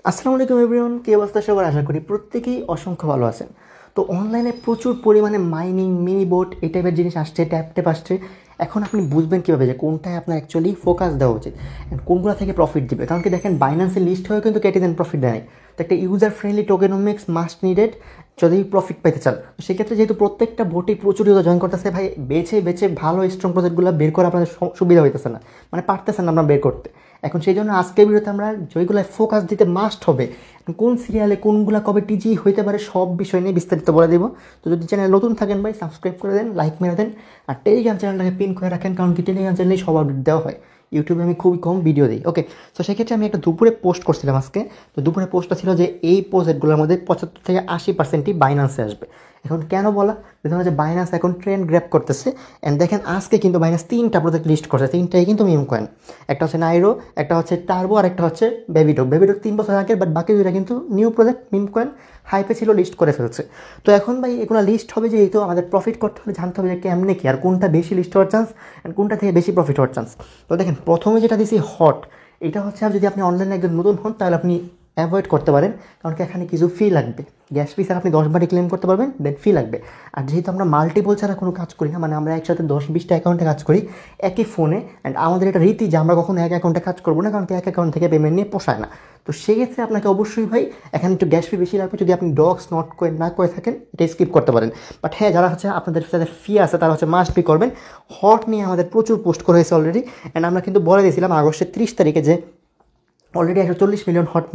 আসসালামু আলাইকুম এভরিওয়ান, কী অবস্থা সবার? আশা করি প্রত্যেকেই অসংখ্য ভালো আছেন। তো অনলাইনে প্রচুর পরিমাণে মাইনিং, মিনি বোট এই টাইপের জিনিস আসছে, ট্যাপ ট্যাপ আসছে। এখন আপনি বুঝবেন কীভাবে যে কোনটায় আপনার অ্যাকচুয়ালি ফোকাস দেওয়া উচিত অ্যান্ড কোনগুলো থেকে প্রফিট দিবে। কারণ কি দেখেন, বাইন্যান্সের লিস্ট হয়েও কিন্তু কেটে দেন, প্রফিট দেয়। তো একটা ইউজার ফ্রেন্ডলি টোকেনোমিক্স মাস্ট নিডেড যদি প্রফিট পেতে চান। তো সেক্ষেত্রে যেহেতু প্রত্যেকটা বোটেই প্রচুর ইউজার জয়েন করতেছে, ভাই বেছে বেছে ভালো স্ট্রং প্রজেক্টগুলো বের করা আপনাদের সুবিধা হইতেছে না, মানে পারতেছেন না আপনারা বের করতে। এখন সেই জন্য আজকের ভিডিওতে আমরা যেগুলো ফোকাস দিতে মাস্ট হবে, কোন সিরিয়ালে কোনগুলো কবে টিজি হইতে পারে, সব বিষয় নিয়ে বিস্তারিত বলে দেবো। তো যদি চ্যানেল নতুন থাকেন ভাই, সাবস্ক্রাইব করে দেন, লাইক মেরে দেন, আর টেলিগ্রাম চ্যানেলটাকে পিন করে রাখেন, কারণ কি টেলিগ্রাম চ্যানেলেই সব আপডেট দেওয়া হয়। ইউটিউবে আমি খুবই কম ভিডিও দিই। ওকে, তো সেক্ষেত্রে আমি একটা দুপুরে পোস্ট করছিলাম আজকে। তো দুপুরে পোস্টটা ছিল যে এই প্রজেক্টগুলোর মধ্যে 75 থেকে 80%ই বাইন্যান্সে আসবে। এখন কেন বলা? দেখুন যে বাইন্যান্স এখন ট্রেন্ড গ্র্যাব করতেছে। অ্যান্ড দেখেন আজকে কিন্তু বাইন্যান্স 3টা প্রজেক্ট লিস্ট করছে, 3টাই কিন্তু মিম কয়েন। একটা হচ্ছে নাইরো, একটা হচ্ছে টার্বো, আর একটা হচ্ছে বেবিডক। বেবিডক 3 বছর আগের, বাট বাকি দুইটা কিন্তু নিউ প্রজেক্ট, মিম কয়েন হাইপে ছিল, লিস্ট করে ফেলছে। তো এখন ভাই এগুলো লিস্ট হবে, যেহেতু আমাদের প্রফিট করতে হলে জানতে হবে যে কেমনে কি আর কোনটা বেশি লিস্ট হওয়ার চান্স অ্যান্ড কোনটা থেকে বেশি প্রফিট হওয়ার চান্স। তো দেখেন প্রথমে যেটা দিছি হট, এটা হচ্ছে যদি আপনি অনলাইনে একজন নতুন হন তাহলে আপনি অ্যাভয়েড করতে পারেন, কারণ কি এখানে কিছু ফি লাগবে। গ্যাস ফি স্যার আপনি 10 বারই ক্লেম করতে পারবেন, দেন ফি লাগবে। আর যেহেতু আমরা মাল্টিপল ছাড়া কোনো কাজ করি না, মানে আমরা একসাথে 10-20টা অ্যাকাউন্টে কাজ করি একই ফোনে, অ্যান্ড আমাদের এটা রীতি যে আমরা কখনো এক অ্যাকাউন্টে কাজ করবো না, কারণ কি এক অ্যাকাউন্ট থেকে পেমেন্ট নিয়ে পোষায় না। তো সেক্ষেত্রে আপনাকে অবশ্যই ভাই এখানে একটু গ্যাস ফি বেশি লাগবে। যদি আপনি ডক্স নট করে না করে থাকেন, এটা স্কিপ করতে পারেন। বাট হ্যাঁ, যারা হচ্ছে আপনাদের সাথে ফি আছে তারা হচ্ছে মাস্ট ফি করবেন। হট নিয়ে আমাদের প্রচুর পোস্ট করা হয়েছে অলরেডি, অ্যান্ড আমরা কিন্তু বলে দিয়েছিলাম আগস্টের 30 তারিখে যে অলরেডি 140 মিলিয়ন হট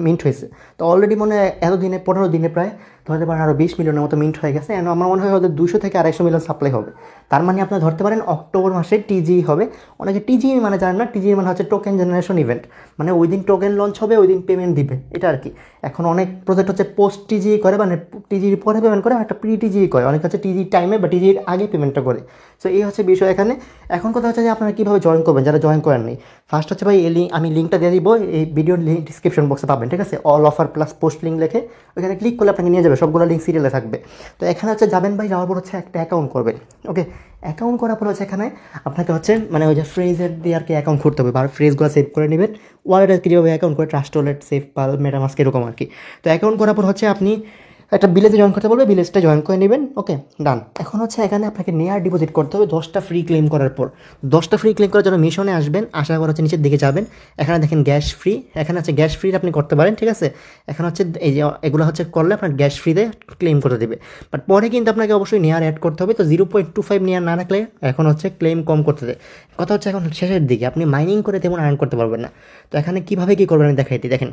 মিন্ট হয়েছে। তো অলরেডি মনে হয় এতদিনে 15 দিনে প্রায় ধরতে পারেন আরও 20 মিলিয়নের মতো মিন্ট হয়ে গেছে। অ্যান্ড আমার মনে হয় ওদের 200 থেকে 250 মিলিয়ন সাপ্লাই হবে। তার মানে আপনারা ধরতে পারেন অক্টোবর মাসে টিজি হবে। অনেকে টিজি মানে জানেন না, টিজি মানে হচ্ছে টোকেন জেনারেশন ইভেন্ট, মানে ওই দিন টোকেন লঞ্চ হবে, ওই দিন পেমেন্ট দিবে, এটা আর কি। এখন অনেক প্রজেক্ট হচ্ছে পোস্ট টিজি করে, মানে টিজির পরে পেমেন্ট করে, একটা প্রি টিজি করে, অনেক হচ্ছে টিজির টাইমে বা টিজির আগে পেমেন্টটা করে। সো এই হচ্ছে বিষয় এখানে। এখন কথা হচ্ছে যে আপনারা কীভাবে জয়েন করবেন, যারা জয়েন করেননি। ফার্স্ট হচ্ছে ভাই আমি লিঙ্কটা দিয়ে দিব, এই ভিডিওর লিঙ্ক ডিসক্রিপশন বক্সে পাবেন, ঠিক আছে? All offer plus post link লিখে ওইখানে ক্লিক করলে আপনাকে নিয়ে যাবে, সবগুলো লিঙ্ক সিরিয়ালে থাকবে। তো এখানে হচ্ছে যাবেন ভাই, যাওয়ার পর হচ্ছে একটা অ্যাকাউন্ট করবেন। ওকে, অ্যাকাউন্ট করার পর হচ্ছে এখানে আপনাকে হচ্ছে মানে ওই যে ফ্রেজের দিয়ে আর কি অ্যাকাউন্ট করতে হবে, বা ফ্রেজগুলো সেভ করে নেবেন। ওয়ালেটের কীভাবে অ্যাকাউন্ট করে, ট্রাস্ট ওয়ালেট, সেফ পাল, মেটামাস্ক এরকম আর কি। তো অ্যাকাউন্ট করার পর হচ্ছে আপনি একটা ভিলেজে জয়েন করতে বলবে, ভিলেজটা জয়েন করে নেবেন। ওকে, ডান। এখন হচ্ছে এখানে আপনাকে নেয়ার ডিপোজিট করতে হবে 10টা ফ্রি ক্লেম করার পর। 10টা ফ্রি ক্লেম করার জন্য মিশনে আসবেন, আসার পর হচ্ছে নিচের দিকে যাবেন, এখানে দেখেন গ্যাস ফ্রি, এখানে হচ্ছে গ্যাস ফ্রি আপনি করতে পারেন, ঠিক আছে? এখন হচ্ছে এই যে এগুলো হচ্ছে করলে আপনার গ্যাস ফ্রিতে ক্লেম করে দেবে। বাট পরে কিন্তু আপনাকে অবশ্যই নেয়ার অ্যাড করতে হবে। তো 0.25 নেয়ার না রাখলে এখন হচ্ছে ক্লেম কম করতে দেয়। কথা হচ্ছে এখন শেষের দিকে আপনি মাইনিং করে তেমন আর্ন করতে পারবেন না। তো এখানে কীভাবে কী করবেন আমি দেখাই দিই। দেখেন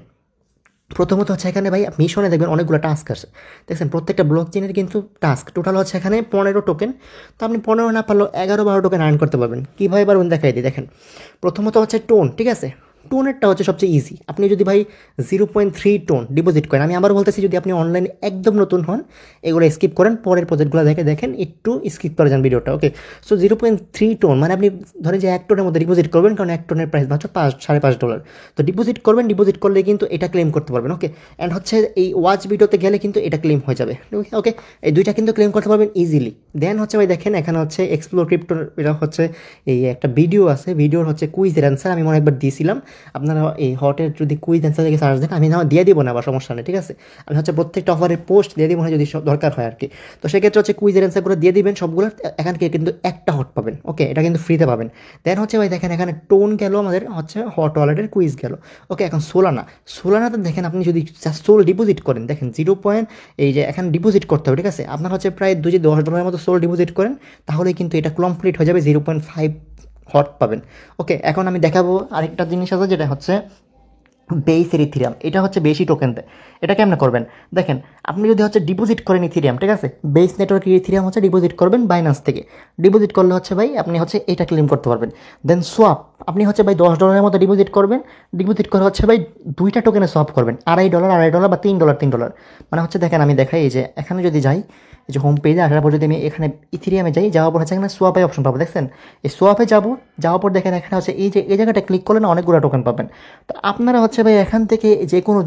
প্রথমত হচ্ছে এখানে ভাই মিশনে দেখবেন অনেকগুলো টাস্ক আছে, দেখছেন? প্রত্যেকটা ব্লক চেনের কিন্তু টাস্ক টোটাল হচ্ছে এখানে 15 টোকেন। তো আপনি 15 না পারলেও 11-12 টোকেন আর্ন করতে পারবেন। কীভাবে পারবেন দেখাই দিই। দেখেন প্রথমত হচ্ছে টোন, ঠিক আছে? টোনেরটা হচ্ছে সবচেয়ে ইজি। আপনি যদি ভাই 0.3 টোন ডিপোজিট করেন, আমি আবার বলতেছি যদি আপনি অনলাইনে একদম নতুন হন এগুলো স্কিপ করেন, পরের প্রজেক্টগুলো দেখেন, একটু স্কিপ করে যান ভিডিওটা। ওকে, সো 0.3 টোন মানে আপনি ধরেন যে 1 টোনের মধ্যে ডিপোজিট করবেন, কারণ 1 টোনের প্রাইস মাত্র $5.5। তো ডিপোজিট করবেন, ডিপোজিট করলে কিন্তু এটা ক্লেম করতে পারবেন। ওকে, অ্যান্ড হচ্ছে এই ওয়াচ ভিডিওতে গেলে কিন্তু এটা ক্লেম হয়ে যাবে। ওকে, এই দুইটা কিন্তু ক্লেম করতে পারবেন ইজিলি। দেন হচ্ছে ভাই দেখেন এখানে হচ্ছে এক্সপ্লোর ক্রিপ্টোর, এটা হচ্ছে এই একটা ভিডিও আছে, ভিডিওর হচ্ছে কুইজের অ্যান্সার আমি মনে একবার দিয়েছিলাম। আপনারা এই হটের যদি কুইজ অ্যান্সার থেকে সার্চ দেন, আমি না দিয়ে দিব না, বা সমস্যা নেই, ঠিক আছে? আমি হচ্ছে প্রত্যেকটা অফারের পোস্ট দিয়ে দিব না যদি দরকার হয় আর কি। তো সেক্ষেত্রে হচ্ছে কুইজের অ্যান্সারগুলো দিয়ে দিবেন সবগুলো, এখান থেকে কিন্তু একটা হট পাবেন। ওকে, এটা কিন্তু ফ্রিতে পাবেন। দেন হচ্ছে ভাই দেখেন এখানে টোন গেল, আমাদের হচ্ছে হট ওয়ালেটের কুইজ গেল। ওকে, এখন সোলানাতে দেখেন আপনি যদি সোল ডিপোজিট করেন, দেখেন 0. এই যে এখানে ডিপোজিট করতে হবে, ঠিক আছে? আপনার হচ্ছে প্রায় $10 মতো সোল ডিপোজিট করেন, তাহলে কিন্তু এটা কমপ্লিট হয়ে যাবে, 0.5 হট পাবেন। ওকে, এখন আমি দেখাবো আরেকটা জিনিস আছে, যেটা হচ্ছে বেসের ইথিরিয়াম। এটা হচ্ছে বেশি টোকেন দেয়। এটা কেমন করবেন দেখেন, আপনি যদি হচ্ছে ডিপোজিট করেন ইথিরিয়াম, ঠিক আছে? বেস নেটওয়ার্কের ইথিরিয়াম হচ্ছে ডিপোজিট করবেন বাইন্যান্স থেকে। ডিপোজিট করলে হচ্ছে ভাই আপনি হচ্ছে এটা ক্লেম করতে পারবেন। দেন সোয়াপ, আপনি হচ্ছে ভাই $10 মতো ডিপোজিট করবেন, ডিপোজিট করে হচ্ছে ভাই 2টা টোকেনে সোয়াপ করবেন, $2.5 বা $3 মানে হচ্ছে দেখেন আমি দেখাই, এই যে এখানে যদি যাই, এই যে হোম পেজে আসার পর যদি আমি এখানে ইথিরিয়ামে যাই, যাওয়ার পর হচ্ছে এখানে সোয়াপে অপশন পাবো, দেখছেন? এই সোয়াপে যাওয়ার পর দেখেন এখানে হচ্ছে এই জায়গাটা ক্লিক করলে না অনেকগুলো টোকেন পাবেন। তো আপনারা হচ্ছে ভাই এখান থেকে যে কোনো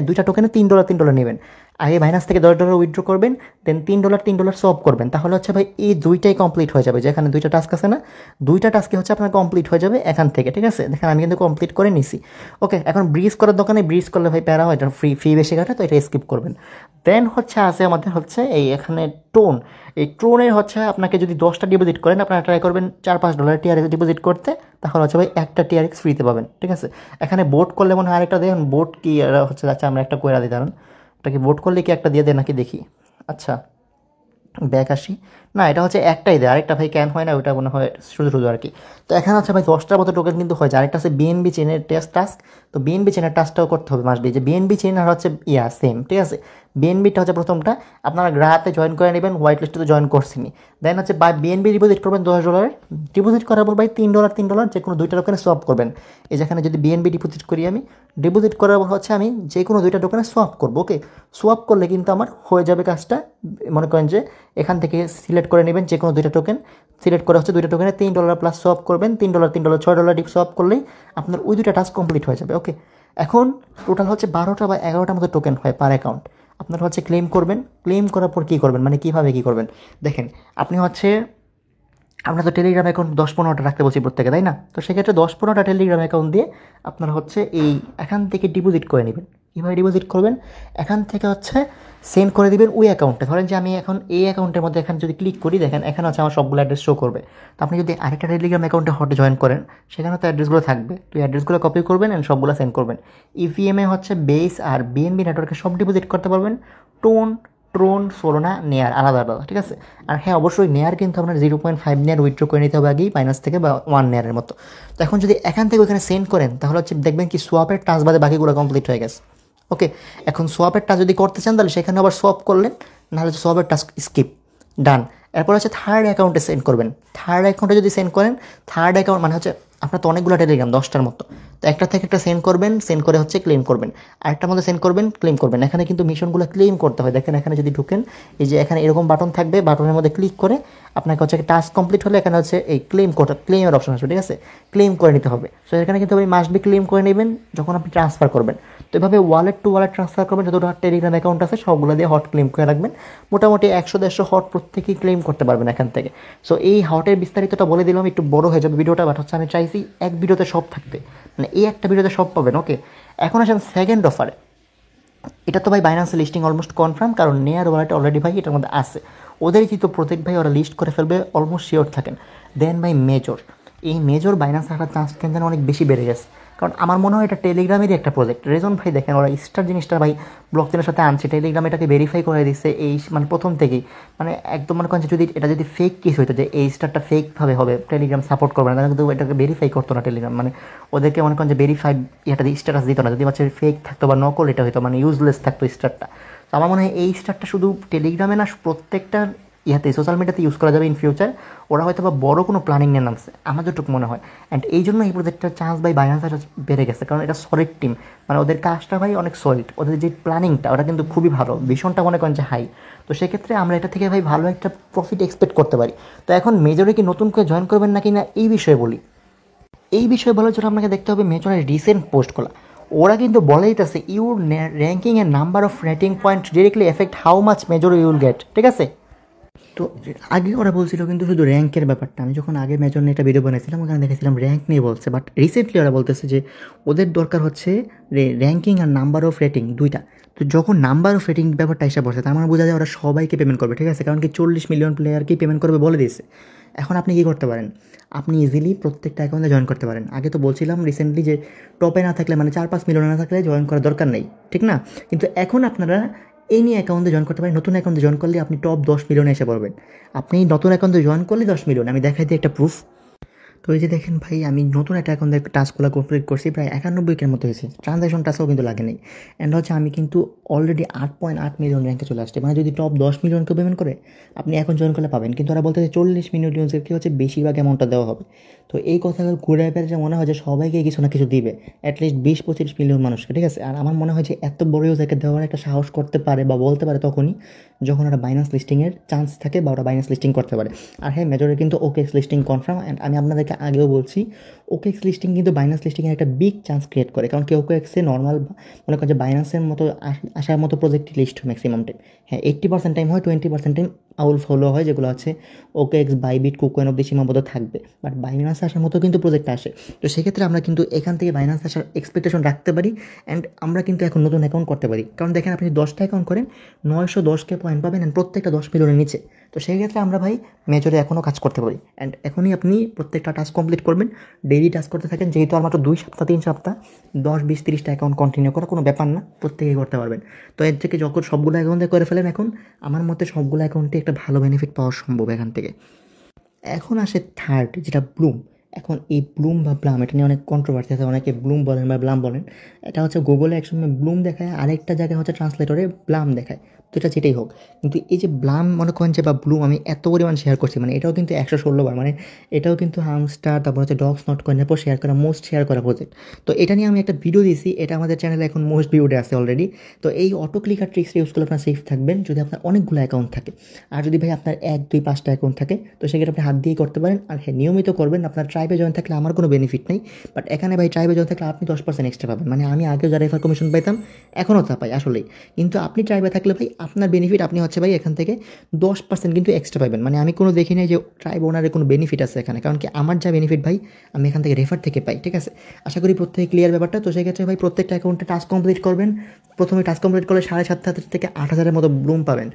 দুইটা টোকেনে $3 নেবেন। আগে বাইনান্স থেকে $10 উইথড্র করবেন, দেন $3 সোয়াপ করবেন, তাহলে হচ্ছে ভাই এই দুইটাই কমপ্লিট হয়ে যাবে। যেখানে দুইটা টাস্ক আছে না, দুইটা টাস্কে হচ্ছে আপনার কমপ্লিট হয়ে যাবে এখান থেকে, ঠিক আছে। দেখেন আমি কিন্তু কমপ্লিট করে নিছি। ওকে, এখন ব্রিজ করার দোকানে ব্রিজ করলে ভাই প্যারা হয়, এটা ফি বেশি কাটে, তো এটা স্কিপ করবেন। দেন হচ্ছে আছে আমাদের হচ্ছে এই এখানে টোন। এই টোনের হচ্ছে আপনাকে যদি 10টা ডিপোজিট করেন, আপনারা ট্রাই করবেন $4-5 টিআরএক্স ডিপোজিট করতে, তাহলে হচ্ছে ভাই একটা টিআরএক্স ফ্রিতে পাবেন, ঠিক আছে। এখানে বোট করলে মনে হয় আরেকটা দেখুন, বোট কি হচ্ছে, আচ্ছা আমরা একটা কইরা দিই দাঁড়ান, এটা কি বোট করলে কি একটা দিয়ে দেয় নাকি দেখি। আচ্ছা, ব্যাক আসি, না এটা হচ্ছে একটাই দেয়, আরেকটা ভাই ক্যান হয় না, ওইটা মনে হয় শুধু শুধু আর কি। তো এখানে হচ্ছে ভাই 10টার মতো টোকেন কিন্তু হয়, আরেকটা আছে বিএনবি চেনের টাস্ক। তো বিএনবি চেনের টাস্কটাও করতে হবে মাসবি, যে বিএনবি চেন আর হচ্ছে সেম, ঠিক আছে। বিএনবিটা হচ্ছে প্রথমটা আপনারা গ্রাহাতে জয়েন করে নেবেন, হোয়াইট লিস্টে তো জয়েন করছিনি। দেন হচ্ছে বাই বিএনবি ডিপোজিট করবেন $10, ডিপোজিট করার পর ভাই $3 যে কোনো দুইটা টোকেনে সোয়াপ করবেন। এই যেখানে যদি বিএনবি ডিপোজিট করি, আমি ডিপোজিট করার পর হচ্ছে আমি যে কোনো দুইটা টোকেনে সোয়াপ করবো। ওকে, সোয়াপ করলে কিন্তু আমার হয়ে যাবে কাজটা। মনে করেন যে এখান থেকে সিলেক্ট করে নেবেন যে কোনো দুইটা টোকেন, সিলেক্ট করে হচ্ছে দুইটা টোকেনে $3 প্লাস সোয়াপ করবেন, $3, $6 ডিপ সোয়াপ করলেই আপনার ওই দুইটা টাস্ক কমপ্লিট হয়ে যাবে। ওকে, এখন টোটাল হচ্ছে 12টা বা 11টার মতো টোকেন হয় পার অ্যাকাউন্ট। আপনারা হচ্ছে ক্লেম করবেন, ক্লেম করার পর কী করবেন, মানে কীভাবে কী করবেন দেখেন। আপনি হচ্ছে, আমরা তো টেলিগ্রাম অ্যাকাউন্ট 10-15টা রাখতে বলছি প্রত্যেকে, তাই না? তো সেক্ষেত্রে 10-15টা টেলিগ্রাম অ্যাকাউন্ট দিয়ে আপনারা হচ্ছে এই এখান থেকে ডিপোজিট করে নেবেন। কীভাবে ডিপোজিট করবেন, এখান থেকে হচ্ছে সেন্ড করে দেবেন ওই অ্যাকাউন্টে। ধরেন যে আমি এখন এই অ্যাকাউন্টের মধ্যে এখানে যদি ক্লিক করি, দেখেন এখানে হচ্ছে আমার সবগুলো অ্যাড্রেস শো করবে। তো আপনি যদি আরেকটা টেলিগ্রাম অ্যাকাউন্টে হটে জয়েন করেন, সেখানে তো অ্যাড্রেসগুলো থাকবে, তো এই অ্যাড্রেসগুলো কপি করবেন অ্যান্ড সবগুলো সেন্ড করবেন। ইভিএমে হচ্ছে বেস আর বিএনবি নেটওয়ার্কে সব ডিপোজিট করতে পারবেন। টোন, ট্রোন, সোলোনা, নেয়ার আলাদা আলাদা, ঠিক আছে। আর হ্যাঁ, অবশ্যই নেয়ার কিন্তু আপনার 0.5 নেয়ার উইথড্র করে নিতে হবে আগেই বাইনান্স থেকে, বা 1 নেয়ারের মতো। তো এখন যদি এখান থেকে ওখানে সেন্ড করেন, তাহলে হচ্ছে দেখবেন কি সোয়াপের টাস্ক বাদে বাকিগুলো কমপ্লিট হয়ে গেছে। ওকে, এখন সোয়াপের টাস্ক যদি করতে চান, তাহলে সেখানে আবার সোয়াপ করলেন, নাহলে সোয়াপের টাস্ক স্কিপ, ডান। এরপর হচ্ছে থার্ড অ্যাকাউন্টে সেন্ড করবেন। থার্ড অ্যাকাউন্টে যদি সেন্ড করেন, থার্ড অ্যাকাউন্ট মানে হচ্ছে আপনার তো অনেকগুলো টেলিগ্রাম, 10টার মতো, তো একটা থেকে একটা সেন্ড করবেন, সেন্ড করে হচ্ছে ক্লেম করবেন, আরেকটার মধ্যে সেন্ড করবেন, ক্লেম করবেন। এখানে কিন্তু মিশনগুলো ক্লেম করতে হয়। দেখেন এখানে যদি ঢুকেন, এই যে এখানে এরকম বাটন থাকবে, বাটনের মধ্যে ক্লিক করে আপনাকে হচ্ছে টাস্ক কমপ্লিট হলে এখানে হচ্ছে এই ক্লেম করতে, ক্লেমের অপশন আসবে, ঠিক আছে। ক্লেম করে নিতে হবে। সো এখানে কিন্তু আপনি মাস্ট বি ক্লেম করে নেবেন যখন আপনি ট্রান্সফার করবেন। তো এভাবে ওয়ালেট টু ওয়ালেট ট্রান্সফার করবেন, যতটা টেলিগ্রাম অ্যাকাউন্ট আছে সবগুলো দিয়ে হট ক্লেম করে রাখবেন। মোটামুটি 100-150 হট প্রত্যেকেই ক্লেম করতে পারবেন এখান থেকে। সো এই হটের বিস্তারিতটা বলে দিলাম, একটু বড় হয়ে যাবে ভিডিওটা, বাট হচ্ছে আমি চাইছি এক ভিডিওতে সব থাকতে, মানে এই একটা ভিডিওতে সব পাবেন। ওকে, এখন আসেন সেকেন্ড অফারে। এটা তো ভাই বাইনান্সে লিস্টিং অলমোস্ট কনফার্ম, কারণ নেয়ার ওয়ালেট অলরেডি ভাই এটার মধ্যে আছে, ওদেরই কিন্তু প্রত্যেক ভাই ওরা লিস্ট করে ফেলবে, অলমোস্ট শিওর থাকেন। দেন ভাই মেজর, এই মেজর বাইনান্স থাকার চান্স কিন্তু অনেক বেশি বেড়ে গেছে, কারণ আমার মনে হয় এটা টেলিগ্রামেরই একটা প্রজেক্ট। রেজন ভাই দেখেন ওরা স্টার জিনিসটা ভাই ব্লক চেনের সাথে আনছে, টেলিগ্রাম এটাকে ভেরিফাই করে দিচ্ছে এই মানে প্রথম থেকেই, মানে একদম মনে করেন যে যদি এটা যদি ফেক কেস হইতো যে এই স্টারটা ফেকভাবে হবে, টেলিগ্রাম সাপোর্ট করবে না, তাহলে কিন্তু এটাকে ভেরিফাই করতো না টেলিগ্রাম, মানে ওদেরকে মনে করেন যে ভেরিফাইড এটা স্ট্যাটাস দিত না, যদি হচ্ছে ফেক থাকতো বা নকল এটা হইতো, মানে ইউজলেস থাকতো স্টারটা। তো আমার মনে হয় এই স্টারটা শুধু টেলিগ্রামে না, প্রত্যেকটা ইয়াতে সোশ্যাল মিডিয়াতে ইউজ করা যাবে ইন ফিউচার। ওরা হয়তো বা বড় কোনো প্ল্যানিং নিয়ে নামছে, আমার যতটুকু মনে হয়। অ্যান্ড এই জন্য এই প্রজেক্টটার চান্স ভাই বাইনান্সের বেড়ে গেছে, কারণ এটা সলিড টিম, মানে ওদের কাজটা ভাই অনেক সলিড, ওদের যে প্ল্যানিংটা ওটা কিন্তু খুবই ভালো, ভীষণটা মনে করেন যে হাই। তো সেক্ষেত্রে আমরা এটা থেকে ভাই ভালো একটা প্রফিট এক্সপেক্ট করতে পারি। তো এখন মেজরে কি নতুন করে জয়েন করবেন নাকি না, এই বিষয়ে বলি। এই বিষয়ে বলার জন্য আপনাকে দেখতে হবে মেজরের রিসেন্ট পোস্টগুলো। ওরা কিন্তু বলেই দিতেছে ইউর র্যাঙ্কিং এর number of rating point directly affect how much major you will get, ঠিক আছে। তো আগে ওরা বলছিল কিন্তু শুধু র্যাঙ্কের ব্যাপারটা, আমি যখন আগে মেজর নিয়ে একটা ভিডিও বানিয়েছিলাম ওখানে দেখেছিলাম র্যাঙ্ক নিয়ে বলছে, বাট রিসেন্টলি ওরা বলতেছে যে ওদের দরকার হচ্ছে র্যাঙ্কিং আর নাম্বার অফ রেটিং দুইটা। তো যখন নাম্বার অফ রেটিং ব্যাপারটা এসে বসে, তার মানে বোঝা যায় ওরা সবাইকে পেমেন্ট করবে, ঠিক আছে, কারণ কি 40 মিলিয়ন প্লেয়ারকেই পেমেন্ট করবে বলে দিয়েছে। এখন আপনি কী করতে পারেন, আপনি ইজিলি প্রত্যেকটা অ্যাকাউন্টে জয়েন করতে পারেন। আগে তো বলছিলাম রিসেন্টলি যে টপে না থাকলে, মানে 4-5 মিলিয়ন না থাকলে জয়েন করার দরকার নেই, ঠিক না। কিন্তু এখন আপনারা এই নিয়ে অ্যাকাউন্টে জয়েন করতে পারেন। নতুন অ্যাকাউন্টে জয়েন করলে আপনি টপ 10 মিলিয়নে এসে পড়বেন। আপনি নতুন অ্যাকাউন্টে জয়েন করলে 10 মিলিয়ন, আমি দেখাই দিই একটা প্রুফ। তো এই যে দেখেন ভাই, আমি নতুন একটা অ্যাকাউন্টে টাস্কগুলো কমপ্লিট করছি, প্রায় 91 মতো হয়েছে, ট্রানজ্যাকশন টাস্কও কিন্তু লাগে নেই। অ্যান্ড হচ্ছে আমি কিন্তু অলরেডি 8.8 মিলিয়ন র্যাঙ্কে চলে আসছে, মানে যদি টপ 10 মিলিয়নকে পেমেন্ট করে আপনি এখন জয়েন করলে পাবেন। কিন্তু ওরা বলতে 40 মিলিয়নকে হচ্ছে বেশিরভাগ অ্যামাউন্টটা দেওয়া হবে। তো এই কথাগুলো ঘুরে ফেরে মনে হয় যে সবাইকে কিছু না কিছু দিবে, অ্যাটলিস্ট 20-25 মিলিয়ন মানুষকে, ঠিক আছে। আর আমার মনে হয় যে এত বড় ইউজারকে দেওয়ার একটা সাহস করতে পারে বা বলতে পারে তখনই যখন ওরা বাইনান্স লিস্টিংয়ের চান্স থাকে বা ওরা বাইনান্স লিস্টিং করতে পারে। আর হ্যাঁ, মেজরের কিন্তু ওকেএক্স লিস্টিং কনফার্ম। অ্যান্ড আমি আপনাদেরকে আগেও বলছি ওকেএক্স লিস্টিং কিন্তু বাইন্যান্স লিস্টিংয়ের একটা বিগ চান্স ক্রিয়েট করে, কারণ কি ওকেএক্সে নর্মাল মনে করেন যে বাইন্যান্সের মতো আসার মতো প্রজেক্ট লিস্ট হয় ম্যাক্সিমাম টাইম। হ্যাঁ 80% টাইম হয়, 20% টাইম আউল ফলো হয়, যেগুলো আছে ওকেএক্স, বাইবিট, কুকয়েন অব্দি সীমাবদ্ধ থাকবে। বাট বাইন্যান্স আসার মতো কিন্তু প্রজেক্ট আসে। তো সেক্ষেত্রে আমরা কিন্তু এখান থেকে বাইন্যান্স আসার এক্সপেকটেশন রাখতে পারি। অ্যান্ড আমরা কিন্তু এখন নতুন অ্যাকাউন্ট করতে পারি, কারণ দেখেন আপনি 10টা অ্যাকাউন্ট করেন 910K পয়েন্ট পাবেন, অ্যান্ড প্রত্যেকটা 10 মিলিয়নের নিচে। তো সেই ক্ষেত্রে আমরা ভাই মেজরে এখনও কাজ করতে পারি। অ্যান্ড এখনই আপনি প্রত্যেকটা টাস্ক কমপ্লিট করবেন, ডেইলি টাস্ক করতে থাকেন, যেহেতু আর মাত্র 2 সপ্তাহ 3 সপ্তাহ 10, 20, 30টা অ্যাকাউন্ট কন্টিনিউ করা কোনো ব্যাপার না, প্রত্যেকেই করতে পারবেন। তো এর থেকে যখন সবগুলো অ্যাকাউন্টে করে ফেলেন, এখন আমার মতে সবগুলো অ্যাকাউন্টে একটা ভালো বেনিফিট পাওয়া সম্ভব এখান থেকে। এখন আসে থার্ড, যেটা ব্লুম। এখন এই ব্লুম বা ব্লাম, এটা নিয়ে অনেক কন্ট্রোভার্সি আছে, অনেকে ব্লুম বলেন বা ব্লাম বলেন। এটা হচ্ছে গুগলে একসময় ব্লুম দেখায়, আরেকটা জায়গায় হচ্ছে ট্রান্সলেটরে ব্লাম দেখায়। তো এটা যেটাই হোক, কিন্তু এই যে ব্লাম মনে করেন যে বা ব্লুম আমি এত পরিমাণ শেয়ার করছি, মানে এটাও কিন্তু 116 বার, মানে এটাও কিন্তু হামস্টার, তারপর হচ্ছে ডগস নট কয়েনের পর শেয়ার করা মোস্ট শেয়ার করা প্রজেক্ট। তো এটা নিয়ে আমি একটা ভিডিও দিয়েছি, এটা আমাদের চ্যানেলে এখন মোস্ট ভিউডে আছে অলরেডি। তো এই অটো ক্লিকার ট্রিক্স ইউজ করলে আপনার সেফ থাকবেন যদি আপনার অনেকগুলো অ্যাকাউন্ট থাকে। আর যদি ভাই আপনার 1, 2, 5টা অ্যাকাউন্ট থাকে, তো সেক্ষেত্রে আপনি হাত দিয়েই করতে পারেন। আর হ্যাঁ, নিয়মিত করবেন। আপনার ট্রাইবে জয়েন থাকলে আমার কোনো বেনিফিট নেই, বাট এখানে ভাই ট্রাইবে জয়েন থাকলে আপনি 10% এক্সট্রা পাবেন। মানে আমি আগেও যা রেফার কমিশন পাইতাম এখনও তা পাই আসলেই, কিন্তু আপনি ট্রাইবে থাকলে ভাই আপনার বেনিফিট, আপনি হচ্ছে ভাই এখান থেকে 10% কিন্তু এক্সট্রা পাবেন। মানে আমি কোনো দেখি নাই যে ট্রাইব ওনারের কোনো বেনিফিট আছে এখানে, কারণ কি আমার যা বেনিফিট ভাই আমি এখান থেকে রেফার থেকে পাই। ঠিক আছে, আশা করি প্রত্যেকে ক্লিয়ার ব্যাপারটা। তো সেক্ষেত্রে ভাই প্রত্যেকটা অ্যাকাউন্টে টাস্ক কমপ্লিট করবেন। প্রথমে টাস্ক কমপ্লিট করলে 7,500 থেকে 8,000-এর মতো ব্লুম পাবেন।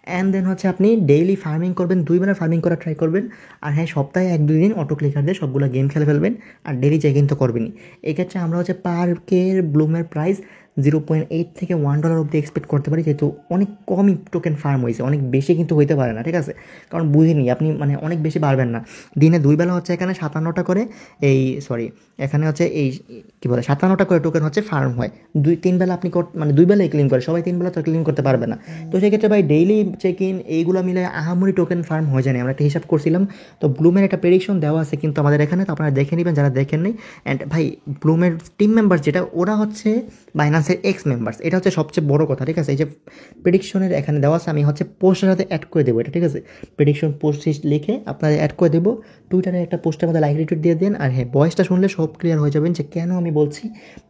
অ্যান্ড দেন হচ্ছে আপনি ডেইলি ফার্মিং করবেন, 2 বেলা ফার্মিং করা ট্রাই করবেন। আর হ্যাঁ, সপ্তাহে 1-2 দিন অটো ক্লিকার দিয়ে সবগুলো গেম খেলে ফেলবেন, আর ডেইলি চেক ইন তো করবেনই। এক্ষেত্রে আমরা হচ্ছে পার কের ব্লুমের প্রাইস 0.8 থেকে $1 অব্দি এক্সপেক্ট করতে পারি, যেহেতু অনেক কমই টোকেন ফার্ম হয়েছে, অনেক বেশি কিন্তু হইতে পারে না। ঠিক আছে, কারণ বুঝিনি আপনি মানে অনেক বেশি পারবেন না। দিনে 2 বেলা হচ্ছে এখানে 57টা করে এখানে হচ্ছে এই কী বলে 57টা করে টোকেন হচ্ছে ফার্ম হয়। 2-3 বেলা আপনি মানে 2 বেলায় ক্লিন করে, সবাই 3 বেলা তো ক্লিন করতে পারবে না। তো সেক্ষেত্রে ভাই ডেইলি চেক ইন এইগুলো মিলে আহামরি টোকেন ফার্ম হয়ে যায় না। আমরা একটা হিসাব করছিলাম, তো ব্লুমের একটা প্রেডিকশন দেওয়া আছে কিন্তু আমাদের এখানে, তো আপনারা দেখে নেবেন যারা দেখেন নেই। অ্যান্ড ভাই ব্লুমের টিম মেম্বার যেটা, ওরা হচ্ছে বাইন্যান্সের এক্স মেম্বার্স, এটা হচ্ছে সবচেয়ে বড় কথা। ঠিক আছে, এই যে প্রেডিকশনের এখানে দেওয়া আছে, আমি হচ্ছে পোস্টের সাথে অ্যাড করে দেবো এটা। ঠিক আছে, প্রেডিকশন পোস্ট লিখে আপনাদের অ্যাড করে দেবো। টুইটারে একটা পোস্টের মধ্যে লাইক রিটুইট দিয়ে দেন। আর হ্যাঁ, ভয়েসটা শুনলে সব ক্লিয়ার হয়ে যাবেন যে কেন আমি বলছি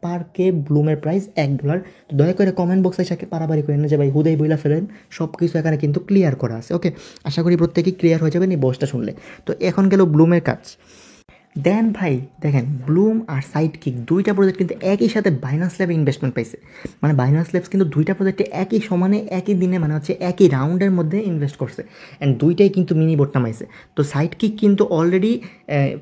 পার কে ব্লুমের প্রাইস $1। তো দয়া করে কমেন্ট বক্সে সাথে পারাবারি করেন না যে ভাই হুদাই বইলা ফেলেন, সব কিছু এখানে কিন্তু ক্লিয়ার করা আছে। ওকে, আশা করি প্রত্যেকেই ক্লিয়ার হয়ে যাবেন এই ভয়েসটা শুনলে। তো এখন গেল ব্লুমের কাজ। দেন ভাই দেখেন, ব্লুম আর সাইডকিক 2টা প্রজেক্ট কিন্তু একই সাথে বাইন্যান্স ল্যাবে ইনভেস্টমেন্ট পাইছে। মানে বাইন্যান্স ল্যাবস কিন্তু 2টা প্রজেক্টে একই সমানে একই দিনে, মানে হচ্ছে একই রাউন্ডের মধ্যে ইনভেস্ট করছে। অ্যান্ড 2টাই কিন্তু মিনি বোট নামাইছে। তো সাইডকিক কিন্তু অলরেডি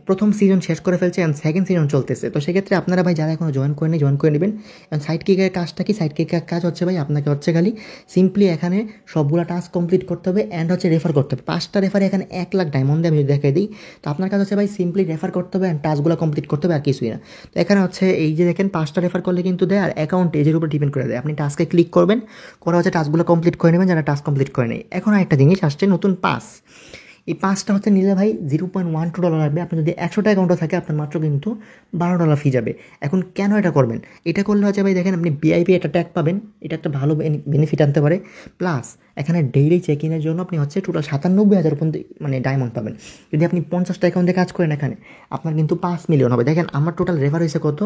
প্রথম সিজন শেষ করে ফেলছে, অ্যান্ড সেকেন্ড সিজন চলতেছে। তো সেক্ষেত্রে আপনারা ভাই যারা এখনও জয়েন করেনি, জয়েন করে নেবেন। অ্যান্ড সাইডকিকের কাজটা কি, সাইডকিকের কাজ হচ্ছে ভাই আপনাকে হচ্ছে খালি সিম্পলি এখানে সবগুলো টাস্ক কমপ্লিট করতে হবে, অ্যান্ড হচ্ছে রেফার করতে হবে। 5টা রেফারে এখানে 1 লাখ ডায়মন্ড দিয়ে আমি যদি দেখাই দিই, তো আপনার কাছে হচ্ছে ভাই সিম্পলি রেফার করতে হবে, অ্যান্ড টাস্কগুলো কমপ্লিট করতে হবে, আর কিছুই না। তো এখানে হচ্ছে এই যে দেখেন 5টা রেফার করলে কিন্তু দেয়, আর অ্যাকাউন্ট এজের উপর ডিপেন্ড করে দেয়। আপনি টাস্কে ক্লিক করবেন, করা হচ্ছে টাস্কগুলো কমপ্লিট করে নেবেন যারা টাস্ক কমপ্লিট করে নেই। এখন একটা জিনিস আসছে, নতুন পাস। এই 5টা হচ্ছে নিলে ভাই $0.12 লাগবে। আপনি যদি 100টা অ্যাকাউন্টও থাকে আপনার মাত্র কিন্তু $12 ফি যাবে। এখন কেন এটা করবেন? এটা করলে হচ্ছে ভাই দেখেন আপনি ভিআইপি একটা ট্যাগ পাবেন, এটা একটা ভালো বেনিফিট আনতে পারে। প্লাস এখানে ডেইলি চেক ইনের জন্য আপনি হচ্ছে টোটাল 97,000 পর্যন্ত মানে ডায়মন্ড পাবেন। যদি আপনি 50টা অ্যাকাউন্টে কাজ করেন এখানে, আপনার কিন্তু 5 মিলিয়ন হবে। দেখেন আমার টোটাল রেফার হয়েছে কত,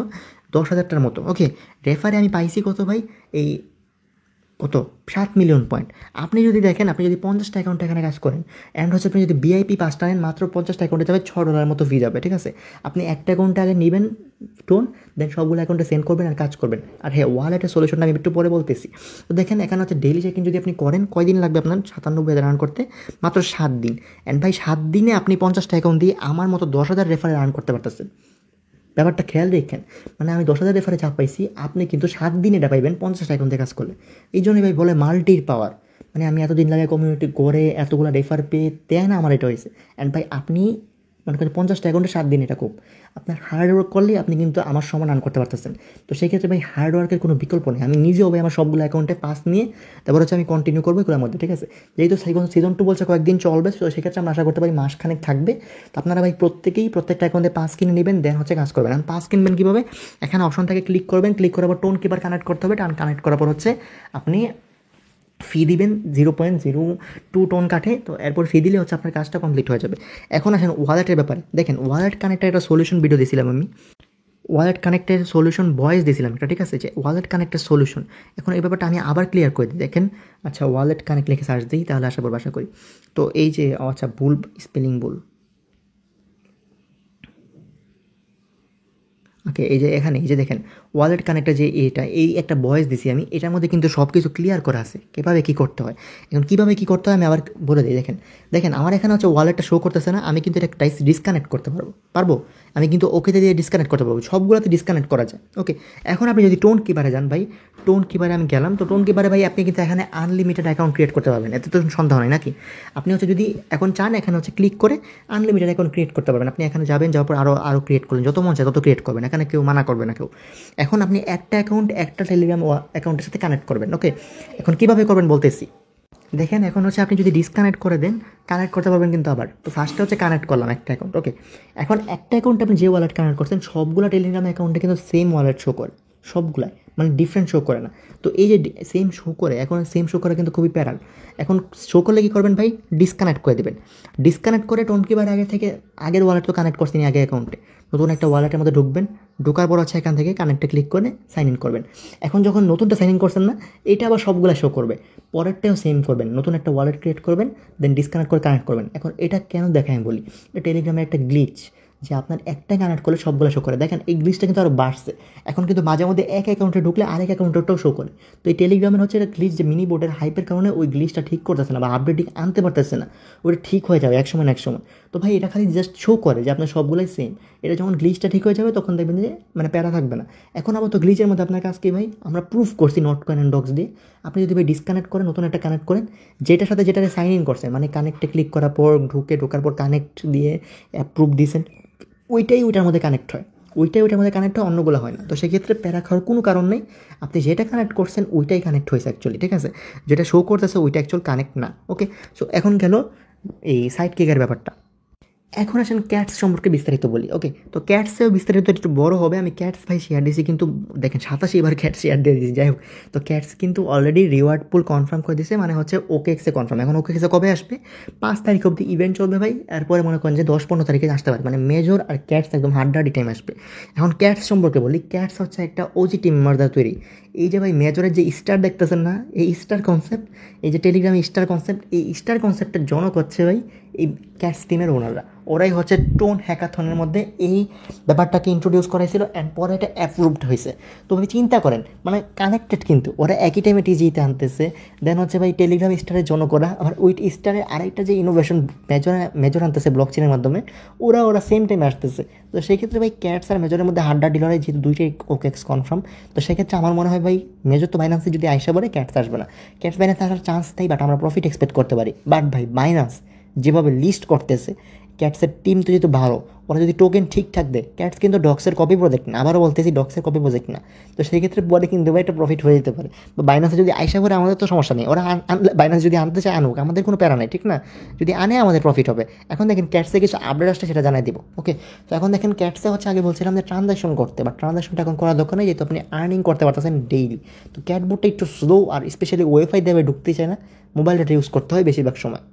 10,000টার মতো। ওকে, রেফারে আমি পাইছি কত ভাই, এই কত 7 মিলিয়ন পয়েন্ট। আপনি যদি দেখেন, আপনি যদি 50টা অ্যাকাউন্টে এখানে কাজ করেন, অ্যান্ড হচ্ছে আপনি যদি ভিআইপি পাসটা নেন, মাত্র 50টা অ্যাকাউন্টে যাবে $6 মতো ফি যাবে। ঠিক আছে, আপনি একটা অ্যাকাউন্টে আগে নেবেন টোন, দেন সবগুলো অ্যাকাউন্টে সেন্ড করবেন আর কাজ করবেন। আর হ্যাঁ, ওয়ালেটের সলিউশনটা আমি একটু পরে বলতেছি। তো দেখেন এখানে হচ্ছে ডেইলি চেক ইন যদি আপনি করেন, কয়দিন লাগবে আপনার 97,000 রান করতে? মাত্র 7 দিন। অ্যান্ড ভাই 7 দিনে আপনি 50টা অ্যাকাউন্ট দিয়ে আমার মতো 10,000 রেফারে রান করতে পারতেছেন। ব্যাপারটা খেয়াল রেখেন, মানে আমি 10,000 রেফারে চাপ পাইছি, আপনি কিন্তু 7 দিনে এটা পাইবেন 50টা অ্যাকাউন্টে কাজ করলে। এই জন্যই ভাই বলে মাল্টির পাওয়ার। মানে আমি এতদিন লাগে কমিউনিটি করে এতগুলো রেফার পেয়ে দেয় না আমার এটা হয়েছে। অ্যান্ড ভাই আপনি মনে করেন 50টা অ্যাকাউন্টে 7 দিন, এটা খুব আপনার হার্ড ওয়ার্ক করলেই আপনি কিন্তু আমার সমান আর্ন করতে পারতেছেন। তো সেক্ষেত্রে ভাই হার্ড ওয়ার্কের কোনো বিকল্প নেই। আমি নিজেও ভাই আমার সবগুলো অ্যাকাউন্টে পাস নিয়ে তারপর হচ্ছে আমি কন্টিনিউ করবো এগুলোর মধ্যে। ঠিক আছে, যেহেতু সিজন 2 বলছে কয়েকদিন চলবে, তো সেক্ষেত্রে আমরা আশা করতে পারি মাসখানেক থাকবে। তো আপনারা ভাই প্রত্যেকটা অ্যাকাউন্টে পাস কিনে নেবেন, দেন হচ্ছে কাজ করবেন। আর পাস কিনবেন কীভাবে? এখানে অপশন থাকে, ক্লিক করবেন, ক্লিক করার পর টোন কিপার কানেক্ট করতে হবে, কানেক্ট করার পর হচ্ছে আপনি ফি দিবেন 0.02 টোন কাটে, তো এরপর ফি দিলে হচ্ছে আপনার কাজটা কমপ্লিট হয়ে যাবে। এখন আসেন ওয়ালেটের ব্যাপারে। দেখেন ওয়ালেট কানেক্টের একটা সলিউশন ভিডিও দিয়েছিলাম আমি, ওয়ালেট কানেক্টের সলিউশন ভয়েস দিয়েছিলাম এটা, ঠিক আছে, যে ওয়ালেট কানেক্টের সলিউশন। এখন এই ব্যাপারটা আমি আবার ক্লিয়ার করে দিই। দেখেন, আচ্ছা ওয়ালেট কানেক্ট লিখে সার্চ দিই, তাহলে আশা করবো, আশা করি। তো এই যে আচ্ছা ভুল স্পেলিং ভুল, ওকে, এই যে এখানে এই যে দেখেন ওয়ালেট কানেক্টর যে এই একটা ভয়েস দিছি আমি, এটার মধ্যে কিন্তু সব কিছু ক্লিয়ার করা আছে কীভাবে কী করতে হয়। এখন কীভাবে কী করতে হয় আমি আবার বলে দিই। দেখেন দেখেন আমার এখানে হচ্ছে ওয়ালেটটা শো করতেছে না, আমি কিন্তু এটা ডিসকানেক্ট করতে পারবো। আমি কিন্তু ওকেতে দিয়ে ডিসকানেক্ট করতে পারবো, সবগুলোতে ডিসকানেক্ট করা যায়। ওকে, এখন আপনি যদি টোন কিপারে যান ভাই, টোন কিপারে আমি গেলাম, তো টোন কিপারে ভাই আপনি কিন্তু এখানে আনলিমিটেড অ্যাকাউন্ট ক্রিয়েট করতে পারবেন, এতে তো সন্দেহ নয় নাকি। আপনি হচ্ছে যদি এখন চান এখানে হচ্ছে ক্লিক করে আনলিমিটেড অ্যাকাউন্ট ক্রিয়েট করতে পারবেন। আপনি এখানে যাবেন, যাওয়ার পর আরও ক্রিয়েট করলেন, যত মন চায় তত ক্রিয়েট করবেন, এখানে কেউ মানা করবে না কেউ। এখন আপনি একটা অ্যাকাউন্ট একটা টেলিগ্রাম অ্যাকাউন্টের সাথে কানেক্ট করবেন। ওকে, এখন কীভাবে করবেন বলতেছি। দেখেন এখন হচ্ছে আপনি যদি ডিসকানেক্ট করে দেন, কানেক্ট করতে পারবেন কিন্তু আবার। তো ফার্স্টে হচ্ছে কানেক্ট করলাম একটা অ্যাকাউন্ট। ওকে, এখন একটা অ্যাকাউন্টে আপনি যে ওয়ালেট কানেক্ট করছেন সবগুলো টেলিগ্রাম অ্যাকাউন্টে কিন্তু সেম ওয়ালেট শো করে, সবগুলাই, মানে ডিফারেন্ট শো করে না। তো এই যে সেম শো করে, এখন সেম শো করা কিন্তু খুবই প্যারাল। এখন শো করলে কী করবেন ভাই, ডিসকানেক্ট করে দেবেন। ডিসকানেক্ট করে টোন কিপার আগে থেকে আগের ওয়ালেট তো কানেক্ট করছেন আগে অ্যাকাউন্টে, নতুন একটা ওয়ালেটের মধ্যে ঢুকবেন, ঢোকার পর হচ্ছে এখান থেকে কানেক্টে ক্লিক করে সাইন ইন করবেন। এখন যখন নতুনটা সাইন ইন করছেন না, এটা আবার সবগুলো শো করবে। পরেরটাও সেম করবেন, নতুন একটা ওয়ালেট ক্রিয়েট করবেন, দেন ডিসকানেক্ট করে কানেক্ট করবেন। এখন এটা কেন দেখায় আমি বলি, এটা টেলিগ্রামের একটা গ্লিচ, যে আপনার একটা কানেক্ট করলে সবগুলো শো করে। দেখেন এই গ্লিচটা কিন্তু আরও বাড়ছে, এখন কিন্তু মাঝে মধ্যে এক অ্যাকাউন্টে ঢুকলে আরেক অ্যাকাউন্টটাও শো করে। তো এই টেলিগ্রামের হচ্ছে এটা গ্লিচ, যে মিনি বোর্ডের হাইপের কারণে ওই গ্লিচটা ঠিক করতেছে না বা আপডেটিং আনতে পারতেছে না, ওটা ঠিক হয়ে যাবে এক সময় না এক সময়। তো ভাই এটা খালি জাস্ট শো করে যে আপনার সবগুলোই সেম। এটা যখন গ্লিচটা ঠিক হয়ে যাবে তখন দেখবেন যে মানে প্যারা থাকবে না। এখন আবার তো গ্লিচের মধ্যে আপনার কাজ কি ভাই, আমরা প্রুফ করছি নট কয়েন অ্যান্ড ডক্স দিয়ে। আপনি যদি ভাই ডিসকানেক্ট করেন, নতুন একটা কানেক্ট করেন, যেটার সাথে যেটাতে সাইন ইন করছেন, মানে কানেক্টে ক্লিক করার পর ঢোকার পর কানেক্ট দিয়ে অ্যাপ্রুভ দিয়েছেন, ওইটার মধ্যে কানেক্ট হয়, ওইটার মধ্যে কানেক্ট হয়, অন্যগুলো হয় না। তো সেক্ষেত্রে প্যারা খাওয়ার কোনো কারণ নেই, আপনি যেটা কানেক্ট করছেন ওইটাই কানেক্ট হয়েছে অ্যাকচুয়ালি, ঠিক আছে, যেটা শো করতেছে ওইটা অ্যাকচুয়াল কানেক্ট না। ওকে, সো এখন গেল এই সাইড কিকের ব্যাপারটা। এখন আসেন ক্যাটস সম্পর্কে বিস্তারিত বলি। ওকে, তো ক্যাটসেও বিস্তারিত একটু বড় হবে, আমি ক্যাটস ভাই শেয়ার দিয়েছি কিন্তু দেখেন 87বার ক্যাটস শেয়ার দিয়ে দিয়েছি। যাই হোক, তো ক্যাটস কিন্তু অলরেডি রিওয়ার্ড পুল কনফার্ম করে দিয়েছে, মানে হচ্ছে ওকে এক্সে কনফার্ম। এখন ওকে এক্সে কবে আসবে, 5 তারিখ অবধি ইভেন্ট চলবে ভাই, এরপরে মনে করেন যে 10-15 তারিখে আসতে পারে, মানে মেজর আর ক্যাটস একদম হাড্ডাহাড্ডি টাইম আসবে। এখন ক্যাটস সম্পর্কে বলি, ক্যাটস হচ্ছে একটা ওজি টিম মেম্বারদের তৈরি। এই যে ভাই মেজরের যে স্টার দেখতেছেন না, এই স্টার কনসেপ্ট, এই যে টেলিগ্রামে স্টার কনসেপ্ট, এই স্টার কনসেপ্টের জনক হচ্ছে ভাই এই ক্যাটস টিমের ওনাররা। ওরাই হচ্ছে টোন হ্যাকাথনের মধ্যে এই ব্যাপারটাকে ইন্ট্রোডিউস করাইছিল, অ্যান্ড পরে এটা অ্যাপ্রুভড হয়েছে। তো ভাই চিন্তা করেন, মানে কানেক্টেড, কিন্তু ওরা একই টাইমে টিজিতে আনতেছে। দেন হচ্ছে ভাই টেলিগ্রাম স্টারের জনক ওরা, আবার ওই স্টারের আরেকটা যে ইনোভেশন মেজর আনতেছে ব্লক চেনের মাধ্যমে, ওরা সেম টাইমে আসতেছে। তো সেই ক্ষেত্রে ভাই ক্যাটস আর মেজরের মধ্যে হাড্ডা ডিল হয়, যেহেতু দুইটাই ওকেক্স কনফার্ম। তো সেক্ষেত্রে আমার মনে হয় ভাই মেজর তো বাইন্যান্সে যদি আইসা পড়ে, ক্যাটস আসবে না। ক্যাটস বাইন্যান্সে আসার চান্স নেই, বাট আমরা প্রফিট এক্সপেক্ট করতে পারি। বাট ভাই বাইন্যান্স যেভাবে লিস্ট করতেছে, ক্যাটসের টিম তো যেহেতু ভালো, ওরা যদি টোকেন ঠিকঠাক দেয়, ক্যাটস কিন্তু ডক্সের কপি প্রজেক্ট না, আবারও বলতেছি ডক্সের কপি প্রজেক্ট না। তো সেই ক্ষেত্রে পরে কিন্তু ভাই একটা প্রফিট হয়ে যেতে পারে। বা বাইন্যান্সে যদি আইসা করে আমাদের তো সমস্যা নেই, ওরা বাইন্যান্স যদি আনতে চায় আনুক, আমাদের কোনো প্যারা নেই, ঠিক না, যদি আনে আমাদের প্রফিট হবে। এখন দেখেন ক্যাটসে কিছু আপডেট আসছে, সেটা জানাই দিব। ওকে, তো এখন দেখেন ক্যাটসে হচ্ছে আগে বলছিলাম যে ট্রানজাকশন করতে, বা ট্রানজাকশনটা এখন করার দরকার নেই, যেহেতু আপনি আর্নিং করতে পারতেছেন ডেইলি। তো ক্যাটবোর্ডটা একটু স্লো, আর স্পেশালি ওয়াইফাই দেবে ঢুকতে চায় না, মোবাইল ডাটা ইউজ করতে হয় বেশিরভাগ সময়।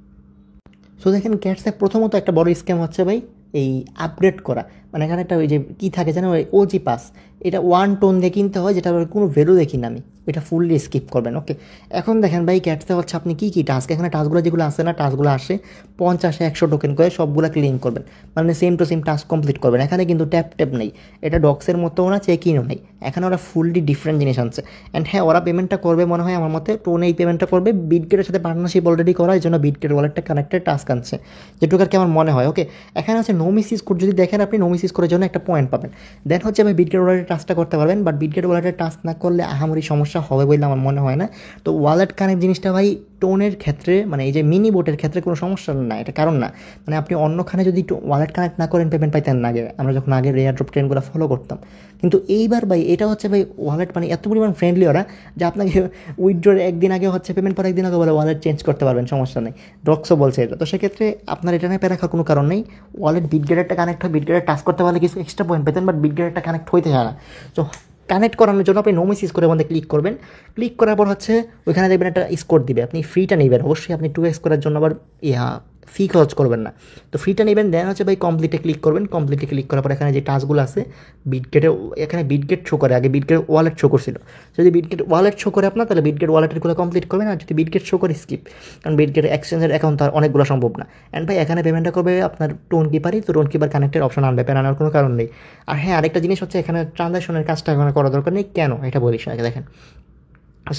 সো দেখেন ক্যাটসে প্রথমত একটা বড় স্ক্যাম হচ্ছে ভাই এই আপগ্রেড করা, মানে এখানে একটা ওই যে কী থাকে জানো, ওই ওজি পাস, এটা 1 টোন দিয়ে কিনতে হয়, যেটা কোনো ভ্যালু দেখি না আমি, এটা ফুললি স্কিপ করবেন। ওকে, এখন দেখেন ভাই ক্যাটসে হচ্ছে আপনি কী টাস্ক, এখানে টাস্কগুলো যেগুলো আসে না, টাস্কগুলো আসে 50-100 টোকেন করে সবগুলো ক্লেম করবেন, মানে same to same task complete করবেন। এখানে কিন্তু ট্যাপ নেই, এটা ডক্সের মতোও না, চেক ইনও নেই, এখানে ওরা ফুললি ডিফারেন্ট জিনিস আনছে। অ্যান্ড হ্যাঁ, ওরা পেমেন্টটা করবে মনে হয় আমার মতে, টোন এই পেমেন্টটা করবে, বিটগেটের সাথে পার্টনারশিপ অলরেডি করা, এই জন্য বিটগেট ওয়ালেটটা কানেক্টেড টাস্ক আনছে, যেটুকু আর কি আমার মনে হয়। ওকে, এখানে হচ্ছে নো মিস কোড, যদি দেখেন আপনি নো মিস কোডের জন্য একটা পয়েন্ট পাবেন। দেন হচ্ছে ভাই বিটগেট ওয়ালেটের টাস্কটা করতে পারবেন, বাট বিটগেট ওয়ালেটের টাস্ক না করলে আহামরি সমস্যা হবে বলে আমার মনে হয় না। তো ওয়ালেট কানেক্ট জিনিসটা ভাই টোনের ক্ষেত্রে, মানে এই যে মিনি বোটের ক্ষেত্রে কোনো সমস্যা না, এটা কারণ না, মানে আপনি অন্যখানে যদি ওয়ালেট কানেক্ট না করেন পেমেন্ট পাইতেন না আগে, আমরা যখন আগে রেয়ার ড্রপ ট্রেনগুলো ফলো করতাম। কিন্তু এইবার ভাই এটা হচ্ছে ভাই ওয়ালেট মানে এত পরিমাণ ফ্রেন্ডলি ওরা, যে আপনাকে উইথড্রোর একদিন আগে হচ্ছে পেমেন্ট পর একদিন আগে বলে ওয়ালেট চেঞ্জ করতে পারবেন, সমস্যা নেই, ড্রক্সও বলছে এটা। তো সেক্ষেত্রে আপনার এটা নিয়ে রাখার কোনো কারণ নেই। ওয়ালেট বিটগেটেরটা কানেক্ট হয়, বিটগেটের টাস্ক করতে পারলে কিছু এক্সট্রা পয়েন্ট পেতেন, বাট বিটগেটেরটা কানেক্ট হইতে চায় না। তো কানেক্ট করানোর জন্য আপনি নো মেসেজ করে মধ্যে ক্লিক করবেন। ক্লিক করার পর হচ্ছে ওইখানে দেখবেন একটা স্কোর দিবে, আপনি ফ্রিটা নেবেন অবশ্যই, আপনি 2x করার জন্য আবার ফি খরচ করবেন না। তো ফ্রিটা নেবেন, দেন হচ্ছে ভাই কমপ্লিটে ক্লিক করবেন। কমপ্লিটে ক্লিক করার পর এখানে যে টাস্কগুলো আছে বিটগেটে, এখানে বিটগেট শো করে, আগে বিটগেট ওয়ালেট শো করছিল। যদি বিটগেট ওয়ালেট শো করে আপনার, তাহলে বিটগেট ওয়ালেটেরগুলো কমপ্লিট করবেন, আর যদি বিটগেট শো করে স্কিপ, কারণ বিটগেট এক্সচেঞ্জের অ্যাকাউন্ট তার অনেকগুলো সম্ভব না। অ্যান্ড ভাই এখানে পেমেন্টটা করবে আপনার টোন কিপারই, তো টোন কিপার কানেক্টের অপশন আনবে, আনার কোনো কারণ নেই। আর হ্যাঁ, আরেকটা জিনিস হচ্ছে এখানে ট্রানজাকশনের কাজটা এখানে করা দরকার নেই, কেন এটা বলিস আগে দেখেন।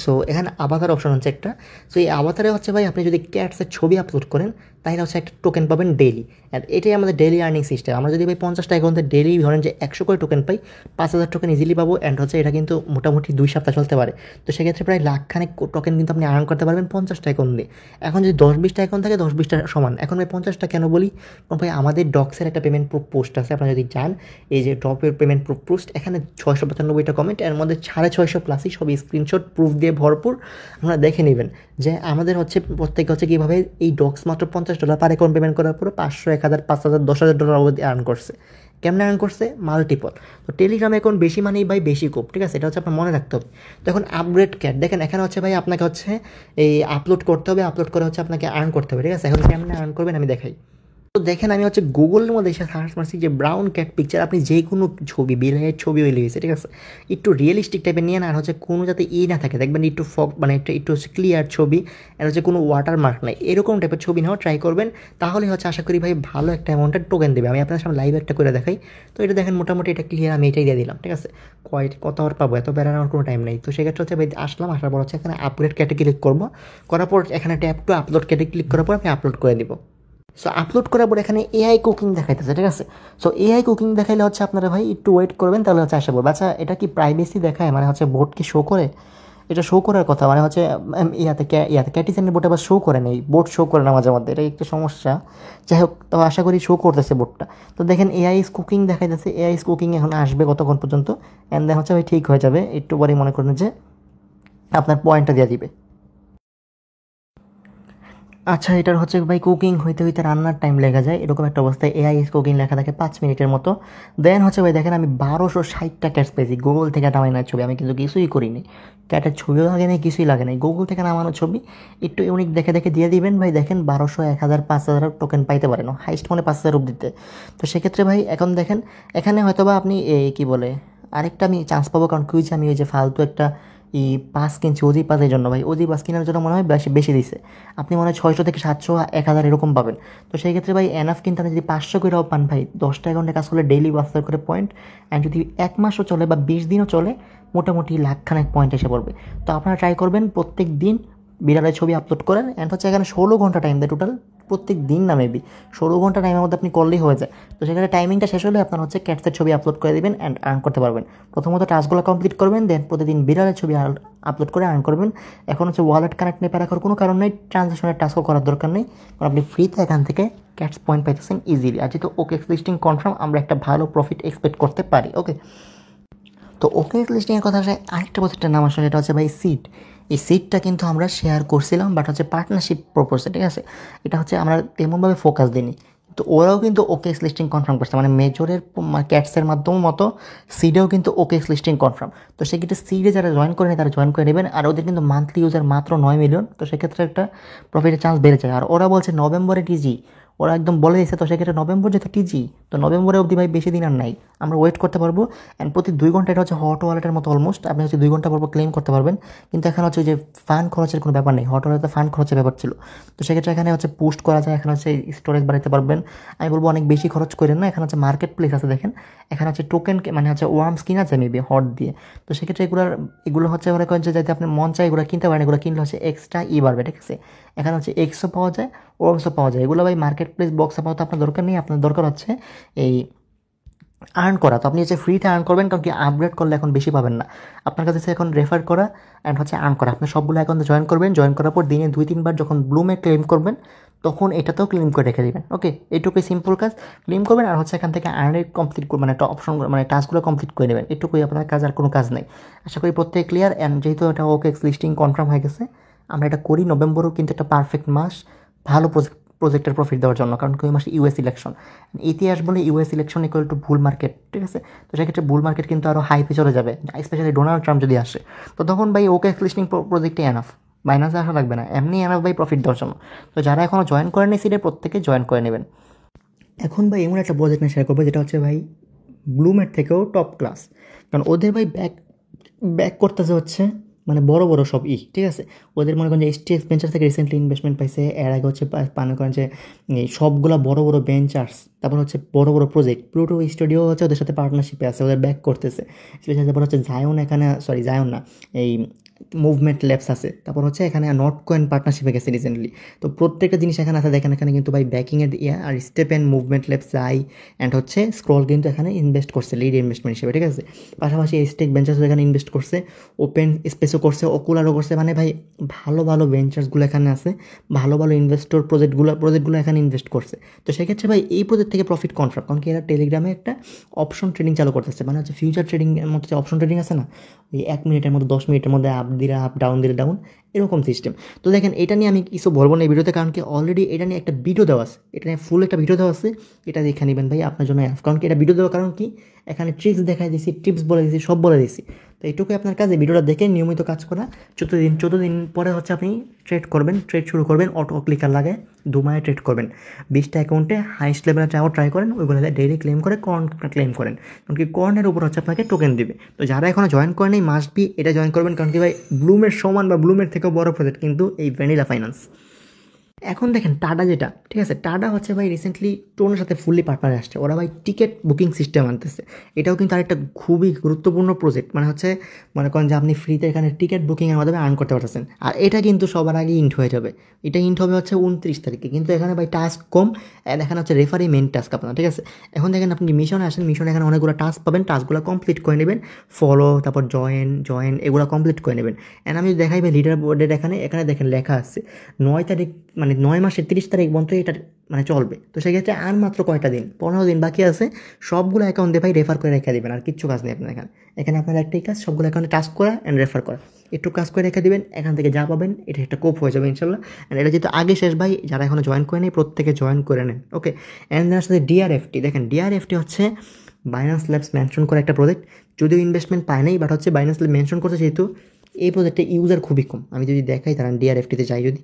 সো এখানে আভাতার অপশন হচ্ছে একটা। সো এই আভাতারে হচ্ছে ভাই আপনি যদি ক্যাটসের ছবি আপলোড করেন, তাহলে হচ্ছে একটা টোকেন পাবেন ডেইলি। আর এটাই আমাদের ডেইলি আর্নিং সিস্টেম। আমরা যদি ভাই 50 টাকা অ্যাকাউন্টে ডেইলি ধরেন যে 100 করে টোকেন পাই, 5000 টোকেন ইজিলি পাবো। অ্যান্ড হচ্ছে এটা কিন্তু মোটামুটি 2 সপ্তাহ চলতে পারে। তো সেক্ষেত্রে প্রায় লাখখানেক টোকেন কিন্তু আপনি আর্ন করতে পারবেন 50 টাকা অ্যাকাউন্ট দিয়ে। এখন যদি 10-20 অ্যাকাউন্ট থাকে, 10-20 সমান। এখন ভাই 50টা কেন বলি, কারণ ভাই আমাদের ডক্সের একটা পেমেন্ট প্রুফ পোস্ট আছে, আপনারা যদি যান এই যে ড্রপের পেমেন্ট প্রুফ পোস্ট, এখানে 695টা কমেন্ট, এর মধ্যে 650 প্লাসই সব স্ক্রিনশট প্রুফ দিয়ে ভরপুর। আপনারা দেখে নেবেন যে আমাদের হচ্ছে প্রত্যেকে হচ্ছে কীভাবে এই ডক্স মাত্র $50 পার অ্যাকাউন্ট পেমেন্ট করার পরে 500, 1000, 5000, $10,000 অবধি আর্ন করছে। কেমন আর্ন করছে? মাল্টিপল। তো টেলিগ্রাম অ্যাকাউন্ট বেশি মানেই ভাই বেশি কোপ, ঠিক আছে, এটা হচ্ছে আপনার মনে রাখতে হবে। তো এখন আপগ্রেড ক্যাট দেখেন, এখানে হচ্ছে ভাই আপনাকে হচ্ছে এই আপলোড করতে হবে, আপলোড করে হচ্ছে আপনাকে আর্ন করতে হবে, ঠিক আছে। এখন কেমন আর্ন করবেন আমি দেখাই। তো দেখেন আমি হচ্ছে গুগলের মধ্যে এসে সার্চ মারছি যে ব্রাউন ক্যাট পিকচার, আপনি যে কোনো ছবি বিলের ছবি হয়ে গেছে, ঠিক আছে, একটু রিয়েলিস্টিক টাইপের নিয়ে না, আর হচ্ছে কোনো যাতে না থাকে, দেখবেন একটু ফগ মানে একটু হচ্ছে ক্লিয়ার ছবি, আর হচ্ছে কোনো ওয়াটার মার্ক নাই, এরকম টাইপের ছবি নেওয়া ট্রাই করবেন। তাহলে হচ্ছে আশা করি ভাই ভালো একটা অ্যামাউন্টের টোকেন দেবে। আমি আপনার সামনে লাইভ একটা করে দেখাই। তো এটা দেখেন মোটামুটি এটা ক্লিয়ার, আমি এটাই দিয়ে দিলাম, ঠিক আছে। কত আর পাবো, এত বেড়ানোর কোনো টাইম নেই। তো সেক্ষেত্রে হচ্ছে ভাই আসলাম, আসার পর হচ্ছে এখানে আপলোড ক্যাটে ক্লিক করবো, করার পর এখানে ট্যাপ টু আপলোড ক্যাটে ক্লিক করার পর আমি আপলোড করে দিব। সো আপলোড করার পর এখানে এআই কুকিং দেখাইতেছে, ঠিক আছে। সো এআই কুকিং দেখাইলে হচ্ছে আপনারা ভাই একটু ওয়েট করবেন, তাহলে হচ্ছে আসা করবে। আচ্ছা, এটা কি প্রাইভেসি দেখায়, মানে হচ্ছে বোর্ড কি শো করে? এটা শো করার কথা, মানে হচ্ছে ইয়াতে ক্যাটিসেনের বোর্ড আবার শো করে নেই, বোর্ড শো করে না মাঝে মধ্যে, এটা একটু সমস্যা। যাই হোক, তো আশা করি শো করতেছে বোর্ডটা। তো দেখেন এআই ইস কুকিং দেখাইতেছে, এআই ইস কুকিং এখন আসবে কতক্ষণ পর্যন্ত, অ্যান্ড দেন হচ্ছে ভাই ঠিক হয়ে যাবে, একটু পরে মনে করেন যে আপনার পয়েন্টটা দিয়ে দিবে। আচ্ছা, এটার হচ্ছে ভাই কুকিং হইতে হইতে রান্নার টাইম লেগে যায়, এরকম একটা অবস্থায় এআই ইস কুকিং লেখা থাকে 5 মিনিটের মতো। দেন হচ্ছে ভাই দেখেন আমি 1260টা ক্যাটস পেয়েছি গুগল থেকে নামানোর ছবি, আমি কিন্তু কিছুই করিনি, ক্যাটের ছবিও লাগে নাই, কিছুই লাগে নাই, গুগল থেকে নামানো ছবি। একটু ইউনিক দেখে দেখে দিয়ে দিবেন ভাই, দেখেন 1200, 1000, 5000 টোকেন পাইতে পারেন, হাইস্ট মানে 5000 অব্দিতে। তো সেক্ষেত্রে ভাই এখন দেখেন এখানে হয়তো বা আপনি এই কী বলে আরেকটা আমি চান্স পাবো, কারণ কুইজ আমি ওই যে ফালতু একটা এই 5 কিনছি ওজি পাসের জন্য ভাই, ওজি পাস কেনার জন্য মনে হয় বেশি বেশি দিছে, আপনি মনে হয় 600 থেকে 700, 1000 এরকম পাবেন। তো সেই ক্ষেত্রে ভাই এনাফ কিন্তু আপনি যদি 500 করেও পান ভাই, 10টা অ্যাকাউন্টে কাজ করলে ডেইলি 5000 করে পয়েন্ট, অ্যান্ড যদি 1 মাসও চলে বা 20 দিনও চলে, মোটামুটি লাখখানেক পয়েন্ট এসে পড়বে। তো আপনারা ট্রাই করবেন প্রত্যেক দিন বিড়ালের ছবি আপলোড করেন, অ্যান্ড হচ্ছে এখানে 16 ঘন্টা টাইম দেয় টোটাল, প্রত্যেক দিন না মেবি 16 ঘন্টা টাইমের মধ্যে আপনি করলেই হয়ে যায়। তো সেখানে টাইমিংটা শেষ হলে আপনার হচ্ছে ক্যাটসের ছবি আপলোড করে দেবেন অ্যান্ড আর্ন করতে পারবেন। প্রথমত টাস্কগুলো কমপ্লিট করবেন, দেন প্রতিদিন বিড়ালের ছবি আপলোড করে আর্ন করবেন। এখন হচ্ছে ওয়ালেট কানেক্ট নিয়ে রাখার কোনো কারণ নেই, ট্রানজ্যাকশনের টাস্কও করার দরকার নেই, কারণ আপনি ফ্রিতে এখান থেকে ক্যাটস পয়েন্ট পাইতেছেন ইজিলি। আর যেহেতু ওকে লিস্টিং কনফার্ম, আমরা একটা ভালো প্রফিট এক্সপেক্ট করতে পারি। ওকে, তো ওকে লিস্টিংয়ের কথা আসে, আরেকটা প্রজেক্টের নাম আসলে এটা হচ্ছে ভাই সিট। এই সিটটা কিন্তু আমরা শেয়ার করছিলাম, বাট হচ্ছে পার্টনারশিপ প্রপোজে, ঠিক আছে। এটা হচ্ছে আমরা তেমনভাবে ফোকাস দিইনি, তো ওরাও কিন্তু ওকে লিস্টিং কনফার্ম করছে, মানে মেজরের ক্যাটসের মাধ্যমে মতো সিডেও কিন্তু ওকে লিস্টিং কনফার্ম। তো সেক্ষেত্রে সিডে যারা জয়েন করেনি তারা জয়েন করে নেবেন, আর ওদের কিন্তু মান্থলি ইউজার মাত্র 9 মিলিয়ন। তো সেক্ষেত্রে একটা প্রফিটের চান্স বেড়ে যায়। আর ওরা বলছে নভেম্বরে টিজি, ওরা একদম বলে দিয়েছে। তো সেক্ষেত্রে নভেম্বর যেহেতু টিজি, তো নভেম্বরে অবধি ভাই বেশি দিন আর নাই, আমরা ওয়েট করতে পারবো। অ্যান্ড প্রতি 2 ঘন্টা, এটা হচ্ছে হট ওয়ালেটের মতো অলমোস্ট, আপনি হচ্ছে 2 ঘন্টা পর ক্লেম করতে পারবেন। কিন্তু এখানে হচ্ছে যে ফান্ড খরচের কোনো ব্যাপার নেই, হট ওয়ালেটে ফান্ড খরচের ব্যাপার ছিল। তো সেক্ষেত্রে এখানে হচ্ছে পোস্ট করা যায়, এখানে হচ্ছে স্টোরেজ বাড়াতে পারবেন। আমি বলবো অনেক বেশি খরচ করেন না, এখানে হচ্ছে মার্কেট প্লেস আছে দেখেন, এখানে হচ্ছে টোকেন মানে হচ্ছে ওয়ার্মস কিনা যায় মেবি হট দিয়ে। তো সেক্ষেত্রে এগুলো হচ্ছে মনে করেন যে যাতে আপনি মন চাই এগুলো কিনতে পারেন, এগুলো কিনলে হচ্ছে এক্সট্রা বাড়বে, ঠিক আছে। এখানে হচ্ছে এক্সও পাওয়া যায়, ওয়ার্মসও পাওয়া যায়। এগুলো ভাই মার্কেট প্লেস বক্স আপাতত আপনার দরকার নেই, আপনার দরকার হচ্ছে এই আর্ন করা। তো আপনি হচ্ছে ফ্রিতে আর্ন করবেন, কারণ কি আপগ্রেড করলে এখন বেশি পাবেন না। আপনার কাছে এখন রেফার করা অ্যান্ড হচ্ছে আর্ন করা, আপনি সবগুলো অ্যাকাউন্টে জয়েন করবেন, জয়েন করার পর দিনে 2-3 বার যখন ব্লুমে ক্লেম করবেন, তখন এটাতেও ক্লেম করে রেখে দেবেন। ওকে, এইটুকুই সিম্পল কাজ, ক্লেম করবেন আর হচ্ছে এখান থেকে আর্নের কমপ্লিট মানে একটা অপশন মানে টাস্কগুলো কমপ্লিট করে নেবেন, এটুকুই আপনার কাজ, আর কোনো কাজ নেই। আশা করি প্রত্যেক ক্লিয়ার। অ্যান্ড যেহেতু এটা ওকে লিস্টিং কনফার্ম হয়ে গেছে, আমরা এটা করি, নভেম্বরও কিন্তু একটা পারফেক্ট মাস, ভালো প্রজেক্টের প্রফিট দেওয়ার জন্য, কারণ ওই মাসে ইউএস ইলেকশন, ইতিহাস বলে US election equal to bull market, ঠিক আছে। তো সেক্ষেত্রে বুল মার্কেট কিন্তু আরও হাইপে চলে যাবে, স্পেশালি ডোনাল্ড ট্রাম্প যদি আসে, তো তখন ভাই ওকে লিস্টিং প্রজেক্টে এনাফ, বাইনান্সে আসা লাগবে না, এমনি এনাফ ভাই প্রফিট দেওয়ার জন্য। তো যারা এখনও জয়েন করেনি সিডে প্রত্যেকে জয়েন করে নেবেন। এখন ভাই এমন একটা প্রজেক্ট নিয়ে শেয়ার করবো যেটা হচ্ছে ভাই ব্লুমের থেকেও টপ ক্লাস, কারণ ওদের ভাই ব্যাক করতেছে হচ্ছে মানে বড় বড় সব ঠিক আছে। ওদের মনে করেন যে STX ভেঞ্চার থেকে রিসেন্টলি ইনভেস্টমেন্ট পাইছে, এর আগে হচ্ছে মনে করেন যে এই সবগুলা বড় বড় ভেঞ্চার্স, তারপর হচ্ছে বড় বড় প্রজেক্ট, প্লুটো স্টুডিও হচ্ছে ওদের সাথে পার্টনারশিপে আছে, ওদের ব্যাক করতেছে। স্পেশালি তারপর হচ্ছে জায়ন, এখানে জায়ন না, এই মুভমেন্ট ল্যাবস আছে, তারপর হচ্ছে এখানে নট কয়েন পার্টনারশিপে গেছে রিসেন্টলি। তো প্রত্যেকটা জিনিস এখানে আছে দেখেন, এখানে কিন্তু ভাই ব্যাকিংয়ের আর Step and Movement Labs and হচ্ছে স্ক্রল কিন্তু এখানে ইনভেস্ট করছে লিড ইনভেস্টমেন্ট হিসেবে, ঠিক আছে। পাশাপাশি স্টেক ভেঞ্চার্স এখানে ইনভেস্ট করছে, ওপেন স্পেসও করছে, ওকুলারও করছে, মানে ভাই ভালো ভালো ভেঞ্চার্সগুলো এখানে আছে, ভালো ভালো ইনভেস্টর প্রজেক্টগুলো এখানে ইনভেস্ট করছে। তো সেক্ষেত্রে ভাই এই প্রজেক্ট থেকে প্রফিট কনফার্ম, কারণ কি এরা টেলিগ্রামে একটা অপশন ট্রেডিং চালু করতেছে, মানে হচ্ছে ফিউচার ট্রেডিংয়ের মধ্যে যে অপশন ট্রেডিং আছে না, ওই 1 মিনিটের মধ্যে 10 মিনিটের মধ্যে আপ দিলে আপ, ডাউন দিলে ডাউন, এরকম সিস্টেম। তো দেখেন এটা নিয়ে আমি কিছু বলবো না এই ভিডিওতে, কারণ কি অলরেডি এটা নিয়ে একটা ভিডিও দেওয়া আছে, এটা নিয়ে ফুল একটা ভিডিও দেওয়া আছে, এটা দেখে নেবেন ভাই আপনার জন্য। কারণ কি এটা ভিডিও দেওয়ার কারণ কি, এখানে ট্রিক্স দেখাই দিয়েছি, টিপস বলে দিয়েছি, সব বলে দিয়েছি। তো এইটুকুই আপনার কাছে, ভিডিওটা দেখে নিয়মিত কাজ করা, 14 দিন পরে হচ্ছে আপনি ট্রেড শুরু করবেন, অটো ক্লিকার লাগে 2 মাসে ট্রেড করবেন 20টা অ্যাকাউন্টে, হাইস্ট লেভেলে ট্রাই করেন, ওইগুলো ডেইলি ক্লেম করে কর্ন ক্লেম করেন, কারণ কি কর্নের উপর হচ্ছে আপনাকে টোকেন দিবে। তো যারা এখনও জয়েন করেনি মাস্ট বি এটা জয়েন করবেন, কারণ কি ভাই ব্লুমের সমান বা ব্লুমের থেকেও বড় প্রজেক্ট কিন্তু এই ভ্যানিলা ফাইন্যান্স। এখন দেখেন টাটা যেটা, ঠিক আছে, টাটা হচ্ছে ভাই রিসেন্টলি টোনের সাথে ফুললি পার্টনারে আসছে, ওরা ভাই টিকিট বুকিং সিস্টেম আনতেছে। এটাও কিন্তু আরেকটা খুবই গুরুত্বপূর্ণ প্রজেক্ট, মানে হচ্ছে মনে করেন যে আপনি ফ্রিতে এখানে টিকিট বুকিংয়ের মাধ্যমে আর্ন করতে পারতেছেন। আর এটা কিন্তু সবার আগে ইন্ট হয়ে যাবে, এটা ইন্ট হবে হচ্ছে 29 তারিখে, কিন্তু এখানে ভাই টাস্ক কম, এখানে হচ্ছে রেফারি মেন টাস্ক আপনার, ঠিক আছে। এখন দেখেন আপনি মিশনে আসেন, মিশনে এখানে অনেকগুলো টাস্ক পাবেন, টাস্কগুলো কমপ্লিট করে নেবেন, ফলো, তারপর জয়েন এগুলো কমপ্লিট করে নেবেন। অ্যান্ড আমি দেখাই ভাই লিডার বোর্ডের এখানে দেখেন লেখা আছে 9 তারিখ, মানে 9 মাসের 30 তারিখ পর্যন্ত এটা মানে চলবে। তো সেক্ষেত্রে আর মাত্র কয়টা দিন, 15 দিন বাকি আছে, সবগুলো অ্যাকাউন্টে ভাই রেফার করে রেখে দেবেন, আর কিচ্ছু কাজ নেই আপনার এখানে আপনার একটাই কাজ, সবগুলো অ্যাকাউন্টে টাস্ক করা অ্যান্ড রেফার করা, একটু কাজ করে রেখে দেবেন, এখান থেকে যা পাবেন এটা একটা কোপ হয়ে যাবে ইনশাল্লাহ। অ্যান্ড এটা যেহেতু আগে শেষ ভাই, যারা এখনও জয়েন করে নেই প্রত্যেকে জয়েন করে নেন, ওকে। অ্যান্ড দেন সাথে ডিআরএফটি, দেখেন ডিআরএফটি হচ্ছে বাইন্যান্স ল্যাবস মেনশন করা একটা প্রজেক্ট, যদিও ইনভেস্টমেন্ট পায় নাই, বাট হচ্ছে বাইন্যান্স ল্যাব মেনশন করছে, যেহেতু এই প্রজেক্টে ইউজার খুবই কম। আমি যদি দেখাই তারা ডিআরএফটিতে যাই, যদি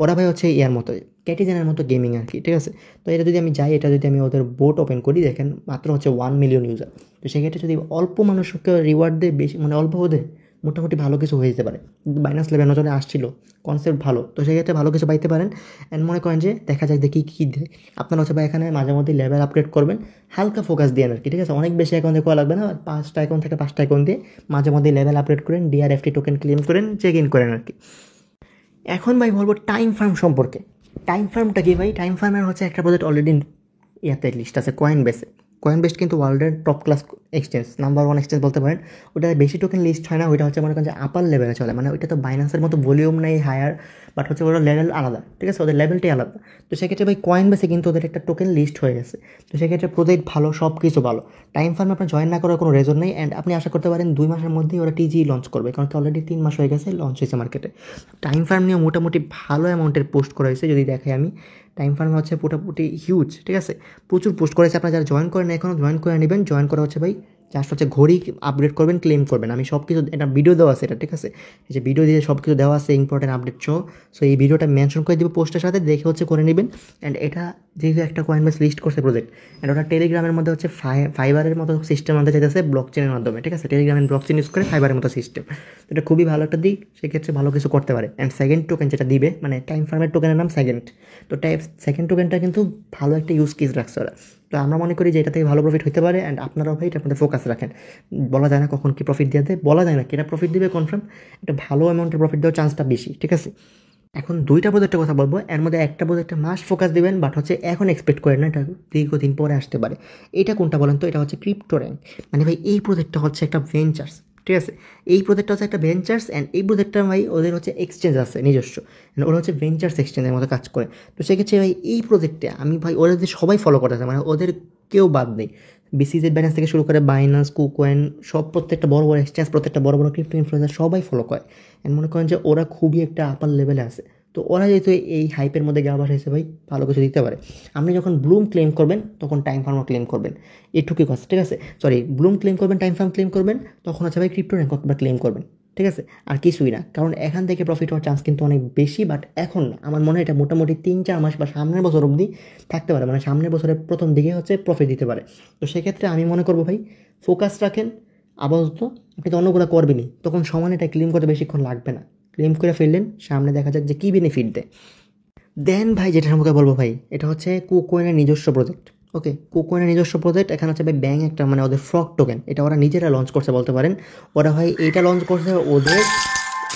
ওরা ভাই হচ্ছে ইয়ার মতো ক্যাটিজেনের মতো গেমিং আর কি, ঠিক আছে। তো এটা যদি আমি যাই, এটা যদি আমি ওদের বোট ওপেন করি, দেখেন মাত্র হচ্ছে 1 মিলিয়ন ইউজার। তো সেক্ষেত্রে যদি অল্প মানুষকে রিওয়ার্ড দেয় বেশি, মানে অল্প দেয়, মোটামুটি ভালো কিছু হয়ে যেতে পারে। বাইন্যান্স লেভেল নজরে আসছিল, কনসেপ্ট ভালো, তো সেক্ষেত্রে ভালো কিছু পাইতে পারেন। অ্যান্ড মনে করেন যে দেখা যাক দেখি কী দেয়। আপনারা হচ্ছে ভাই এখানে মাঝে মধ্যে লেভেল আপগ্রেড করবেন, হালকা ফোকাস দিয়ে আর কি, ঠিক আছে। অনেক বেশি অ্যাকাউন্টে করা লাগবে না, 5টা অ্যাকাউন্ট থেকে 5টা অ্যাকাউন্ট দিয়ে মাঝে মধ্যে লেভেল আপগ্রেড করেন, ডিআরএফটি টোকেন ক্লেম করেন, চেক ইন করেন আর কি। এখন ভাই বলবো টাইম ফার্ম সম্পর্কে। টাইম ফার্মটা কি ভাই, টাইম ফার্মের হচ্ছে একটা প্রজেক্ট অলরেডি ইয়াতে লিস্ট আছে কয়েনবেস কিন্তু ওয়ার্ল্ডের top class exchange, number 1 exchange বলতে পারেন। ওটা বেশি টোকেন লিস্ট হয় না, ওইটা হচ্ছে মনে করেন যে আপার লেভেলে চলে, মানে ওইটা তো বাইন্যান্সের মতো ভলিউম নেই হায়ার, বাট হচ্ছে ওরা লেভেল আলাদা, ঠিক আছে, ওদের লেভেলটাই আলাদা। তো সেক্ষেত্রে ভাই কয়েনবেসে কিন্তু ওদের একটা টোকেন লিস্ট হয়ে গেছে, তো সেক্ষেত্রে প্রজেক্ট ভালো, সব কিছু ভালো। টাইম ফার্মে আপনার জয়েন না করার কোনো রেজন নেই, অ্যান্ড আপনি আশা করতে পারেন 2 মাসের মধ্যেই ওরা টিজি লঞ্চ করবে, কারণ অলরেডি 3 মাস হয়ে গেছে লঞ্চ হয়েছে মার্কেটে। টাইম ফার্ম নিয়ে মোটামুটি ভালো অ্যামাউন্টের পোস্ট করা হয়েছে, যদি দেখাই আমি টাইম ফার্মে হচ্ছে মোটামুটি হিউজ, ঠিক আছে, প্রচুর পোস্ট করেছে। আপনারা যারা জয়েন করেন এখনও জয়েন করে নেবেন, জয়েন করা হচ্ছে ভাই জাস্ট হচ্ছে ঘড়ি আপডেট করবেন, ক্লেম করবেন। আমি সব কিছু একটা ভিডিও দেওয়া আছে এটা, ঠিক আছে, এই যে ভিডিও দিয়ে সব কিছু দেওয়া আছে ইম্পর্টেন্ট আপডেট সো এই ভিডিওটা মেনশন করে দিব পোস্টের সাথে, দেখে হচ্ছে করে নেবেন। অ্যান্ড এটা যেহেতু একটা কয়েনবেস লিস্ট করছে প্রজেক্ট, অ্যান্ড ওটা টেলিগ্রামের মধ্যে হচ্ছে ফাইবারের মতো সিস্টেম আনতে চাইতেছে ব্লক চেনের মাধ্যমে, ঠিক আছে, টেলিগ্রামের ব্লক চেন ইউজ করে ফাইবারের মতো সিস্টেম। এটা খুবই ভালো একটা দিক, সেক্ষেত্রে ভালো কিছু করতে পারে। অ্যান্ড সেকেন্ড টোকেন যেটা দিবে, মানে টাইম ফার্মের টোকেনের নাম সেকেন্ড, তো সেকেন্ড টোকেনটা কিন্তু ভালো একটা ইউজ কেস রাখছে ওরা। তো আমরা মনে করি যে এটা থেকে ভালো প্রফিট হতে পারে, অ্যান্ড আপনারাও ভাই এটার মধ্যে ফোকাস রাখেন। বলা যায় না কখন কি প্রফিট দিয়ে দেয়, বলা যায় না কিনা প্রফিট দিবে কনফার্ম, এটা ভালো অ্যামাউন্টের প্রফিট দেওয়ার চান্সটা বেশি, ঠিক আছে। এখন 2টা প্রজেক্টের কথা বলবো, এর মধ্যে একটা প্রজেক্টে মাস ফোকাস দিবেন, বাট হচ্ছে এখন এক্সপেক্ট করেন না এটা দীর্ঘদিন পরে আসতে পারে। এটা কোনটা বলেন তো, এটা হচ্ছে ক্রিপ্টো র্যাঙ্ক। মানে ভাই এই প্রজেক্টটা হচ্ছে একটা ভেঞ্চার্স, ঠিক আছে, এই প্রজেক্টটা হচ্ছে একটা ভেঞ্চার্স, অ্যান্ড এই প্রজেক্টটা ভাই ওদের হচ্ছে এক্সচেঞ্জ আছে নিজস্ব, ওরা হচ্ছে ভেঞ্চার্স এক্সচেঞ্জের মতো কাজ করে। তো সেক্ষেত্রে ভাই এই প্রজেক্টে আমি ভাই ওরা যে সবাই ফলো করতেছে, মানে ওদের কেউ বাদ নেই, বিসিজেড ব্যালেন্স থেকে শুরু করে বাইন্যান্স, কুকয়েন, সব প্রত্যেকটা বড় বড় এক্সচেঞ্জ, প্রত্যেকটা বড় বড় ক্রিপ্টো ইনফ্লুয়েন্সার সবাই ফলো করে। অ্যান্ড মনে করেন যে ওরা খুবই একটা আপার লেভেলে আছে, তো ওরা যেহেতু এই হাইপের মধ্যে গ্রাবার হয়েছে ভাই, ভালো কিছু দিতে পারে। আপনি যখন ব্লুম ক্লেম করবেন তখন টাইম ফার্মও ক্লেম করবেন, এটুকুই কথা, ঠিক আছে? সরি, ব্লুম ক্লেম করবেন, টাইম ফার্ম ক্লেম করবেন, তখন হচ্ছে ভাই ক্রিপ্টো র্যাঙ্ক একবার ক্লেম করবেন, ঠিক আছে? আর কিছুই না, কারণ এখান থেকে প্রফিট হওয়ার চান্স কিন্তু অনেক বেশি, বাট এখন না। আমার মনে হয় এটা মোটামুটি 3-4 মাস বা সামনের বছর অবধি থাকতে পারে, মানে সামনের বছরের প্রথম দিকে হচ্ছে প্রফিট দিতে পারে। তো সেক্ষেত্রে আমি মনে করবো ভাই ফোকাস রাখেন আপাতত। আপনি তো অন্যগুলো করবেনই, তখন সমান এটা ক্লেম করতে বেশিক্ষণ লাগবে না, ক্লেম করে ফেললেন, সামনে দেখা যাক যে কী বেনিফিট দেয়। দেন ভাই যেটা সম্পর্কে বলবো ভাই, এটা হচ্ছে কুকোয়েনের নিজস্ব প্রজেক্ট। ওকে, কুকোয়েনের নিজস্ব প্রজেক্ট, এখানে হচ্ছে ভাই ব্যাংক একটা, মানে ওদের ফ্রক টোকেন, এটা ওরা নিজেরা লঞ্চ করছে বলতে পারেন। ওরা ভাই এইটা লঞ্চ করছে ওদের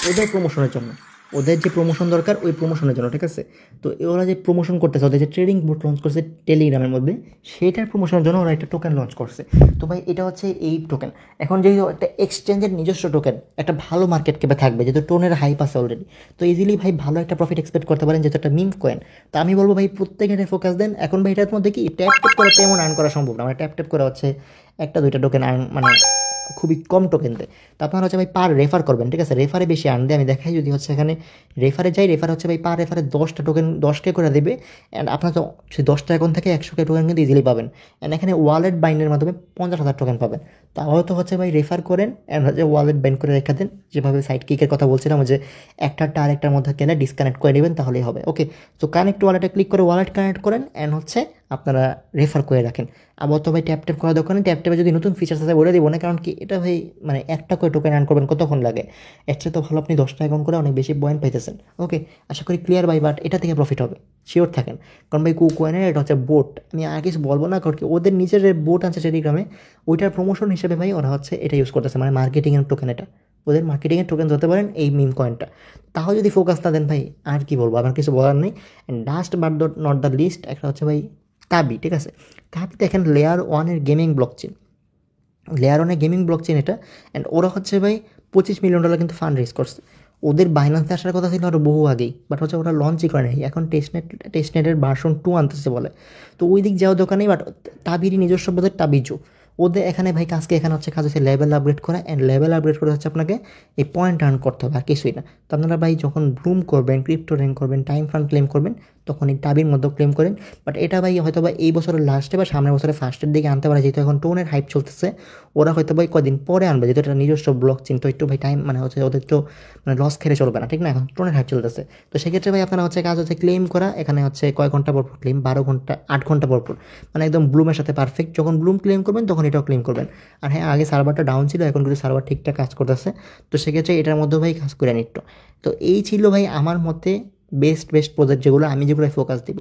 ওদের প্রমোশনের জন্য, ওদের যে প্রমোশন দরকার ওই প্রমোশনের জন্য, ঠিক আছে? তো ওরা যে প্রমোশন করতেছে, ওদের যে ট্রেডিং বোর্ড লঞ্চ করছে টেলিগ্রামের মধ্যে, সেটার প্রমোশনের জন্য ওরা একটা টোকেন লঞ্চ করছে। তো ভাই এটা হচ্ছে এই টোকেন। এখন যেহেতু একটা এক্সচেঞ্জের নিজস্ব টোকেন, একটা ভালো মার্কেট ক্যাপে থাকবে, যেহেতু টোনের হাইপ আছে অলরেডি, তো ইজিলি ভাই ভালো একটা প্রফিট এক্সপেক্ট করতে পারেন, যেহেতু একটা মিম কয়েন। তো আমি বলবো ভাই প্রত্যেকে এটা ফোকাস দেন। এখন ভাই এটার মধ্যে কি ট্যাপ ট্যাপ করে তেমন আর্ন করা সম্ভব না, মানে ট্যাপ ট্যাপ করে হচ্ছে 1-2টা টোকেন আর্ন, মানে খুবই কম টোকেন দেয়। তো আপনারা হচ্ছে ভাই পার রেফার করবেন, ঠিক আছে? রেফারে বেশি আর্ন দেয়। আমি দেখাই যদি হচ্ছে এখানে রেফারে যাই, রেফার হচ্ছে ভাই পার রেফারে 10টা টোকেন 10K করে দেবে। অ্যান্ড আপনার তো সেই 10টা অ্যাকাউন্ট থেকে 100K টোকেন কিন্তু ইজিলি পাবেন। অ্যান্ড এখানে ওয়ালেট বাইন্ডের মাধ্যমে 50,000 টোকেন পাবেন। তো আপাতত হচ্ছে ভাই রেফার করেন অ্যান্ড হচ্ছে ওয়ালেট বাইন্ড করে রেখে দেন, যেভাবে সাইড কিকের কথা বলছিলাম, যে একটারটা আরেকটার মধ্যে গেলে ডিসকানেক্ট করে নেবেন, তাহলেই হবে। ওকে, তো কানেক্ট ওয়ালেটে ক্লিক করে ওয়ালেট কানেক্ট করেন অ্যান্ড হচ্ছে আপনারা রেফার করে রাখেন। আবার তো ভাই ট্যাপ ট্যাপ করার দোকানে ট্যাপ ট্যাপে যদি নতুন ফিচার্স আছে বলে দিব না, কারণ কি এটা ভাই মানে একটা করে টোকেন আর্ন করবেন কতক্ষণ লাগে, এর চেয়ে তো ভালো আপনি 10টা অ্যাকাউন্ট করে অনেক বেশি পয়েন্ট পাইতেছেন। ওকে, আশা করি ক্লিয়ার ভাই, বাট এটা থেকে প্রফিট হবে, শিওর থাকেন। কারণ ভাই কুকোয়েনের এটা হচ্ছে বোট, আমি আর কিছু বলবো না, কারণ কি ওদের নিজের বোট আছে টেলিগ্রামে, ওইটার প্রমোশন হিসেবে ভাই ওরা হচ্ছে এটা ইউজ করতেছে, মানে মার্কেটিংয়ের টোকেন, এটা ওদের মার্কেটিংয়ের টোকেন ধরতে পারেন এই মিম কয়েনটা। তাও যদি ফোকাস না দেন ভাই, আর কি বলবো, আমার কিছু বলার নেই। And last but not the least, একটা হচ্ছে ভাই তাবি, ঠিক আছে? তাবি দেখেন লেয়ার 1-এর গেমিং ব্লকচেন, লেয়ার 1-এর গেমিং ব্লকচেন এটা। অ্যান্ড ওরা হচ্ছে ভাই $25 মিলিয়ন কিন্তু ফান্ড রেজ করছে। ওদের বাইন্যান্সে আসার কথা ছিল আরও বহু আগেই, বাট হচ্ছে ওরা লঞ্চই করে নাই, এখন টেস্টনেটের ভার্সন 2 আনতেছে বলে। তো ওই দিক যাওয়া দোকানেই, বাট তাবিরই নিজস্ব বোধের তাবিজু ওদের এখানে ভাই কাজকে, এখানে হচ্ছে কাজ হচ্ছে লেভেল আপগ্রেড করা। অ্যান্ড লেভেল আপগ্রেড করে হচ্ছে আপনাকে এই পয়েন্ট আর্ন করতে হবে, আর কিছুই না। তো আপনারা ভাই যখন ব্লুম করবেন, ক্রিপ্টো র্যাঙ্ক করবেন, টাইম ফান্ড ক্লেম করবেন, তখন এই টাবির মধ্যেও ক্লেম করেন। বাট এটা ভাই হয়তো বা এই বছরের লাস্টে বা সামনের বছরের ফার্স্টের দিকে আনতে পারে, যেহেতু এখন টোনের হাইপ চলতেছে। ওরা হয়তো ভাই কদিন পরে আনবে, যেহেতু এটা নিজস্ব ব্লক চিন, তো একটু ভাই টাইম, মানে হচ্ছে ওদের তো মানে লস খেলে চলবে না, ঠিক না? এখন টোনের হাইপ চলতেছে। তো সেক্ষেত্রে ভাই আপনারা হচ্ছে কাজ হচ্ছে ক্লেম করা, এখানে হচ্ছে কয় ঘন্টা পর পর ক্লেম, 12 ঘন্টা 8 ঘন্টা পর পর, মানে একদম ব্লুমের সাথে পারফেক্ট। যখন ব্লুম ক্লেম করবেন তখন এটাও ক্লেম করবেন। আর হ্যাঁ, আগে সার্ভারটা ডাউন ছিল, এখন কিন্তু সার্ভার ঠিকঠাক কাজ করতেছে। তো সেক্ষেত্রে এটার মধ্যেও ভাই কাজ করে নিত। তো এই ছিল ভাই আমার মতে বেস্ট প্রজেক্ট, যেগুলো আমি যেগুলো ফোকাস দিব।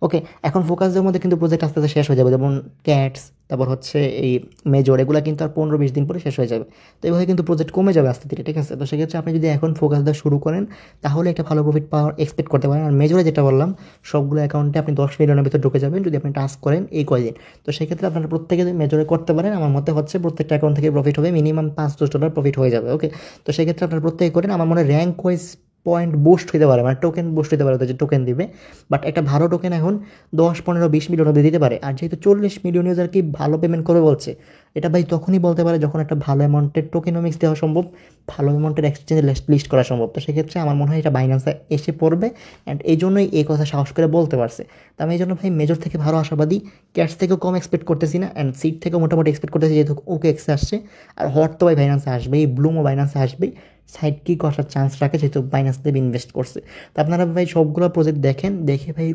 ওকে, এখন ফোকাস দেওয়ার মধ্যে কিন্তু প্রজেক্ট আস্তে আস্তে শেষ হয়ে যাবে, যেমন ক্যাটস, তারপর হচ্ছে এই মেজর, এগুলো কিন্তু আর 15-20 দিন পরে শেষ হয়ে যাবে। তো এইভাবে কিন্তু প্রজেক্ট কমে যাবে আস্তে ধীরে, ঠিক আছে? তো সেক্ষেত্রে আপনি যদি এখন ফোকাস দেওয়া শুরু করেন, তাহলে একটা ভালো প্রফিট পাওয়ার এক্সপেক্ট করতে পারেন। আর মেজরে যেটা বললাম, সবগুলো অ্যাকাউন্টে আপনি 10 মিলিয়নের ভিতর ঢুকে যাবেন যদি আপনি টাস্ক করেন এই কয়দিন। তো সেক্ষেত্রে আপনারা প্রত্যেকে মেজরে করতে পারেন, আমার মতে হচ্ছে প্রত্যেকটা অ্যাকাউন্ট থেকে প্রফিট হবে, মিনিমাম $5-10 প্রফিট হয়ে যাবে। ওকে, তো সেক্ষেত্রে আপনারা প্রত্যেকে করেন। আমার মনে হয় র্যাঙ্ক ওয়াইজ পয়েন্ট বুস্ট হতে পারে, মানে টোকেন বুস্ট হতে পারে, ওদের যে টোকেন দিবে। বাট একটা ভালো টোকেন এখন 10-15-20 মিলিয়ন অব্দি দিতে পারে। আর যেহেতু 40 মিলিয়ন ইউজার কি ভালো পেমেন্ট করবে বলছে, এটা ভাই তখনই বলতে পারে যখন একটা ভালো অ্যামাউন্টের টোকেনোমিক্স দেওয়া সম্ভব, ভালো অ্যামাউন্টের এক্সচেঞ্জে লিস্ট করা সম্ভব। তো সেক্ষেত্রে আমার মনে হয় এটা বাইন্যান্সে এসে পড়বে, অ্যান্ড এই জন্যই এই কথা সাহস করে বলতে পারছে। তো আমি এই জন্য ভাই মেজর থেকে ভালো আশাবাদী, ক্যাটস থেকেও কম এক্সপেক্ট করতেছি না, অ্যান্ড সিট থেকেও মোটামুটি এক্সপেক্ট করতেছি, যেহেতু ওকে এক্সে আসছে। আর হট তো ভাই বাইন্যান্সে আসবেই, ব্লুমও বাইন্যান্সে আসবেই, সাইড কি করার চান্স রাখে, যেহেতু বাইন্যান্স দেবে ইনভেস্ট করছে। তো আপনারা ভাই সবগুলো প্রজেক্ট দেখেন, দেখে ভাই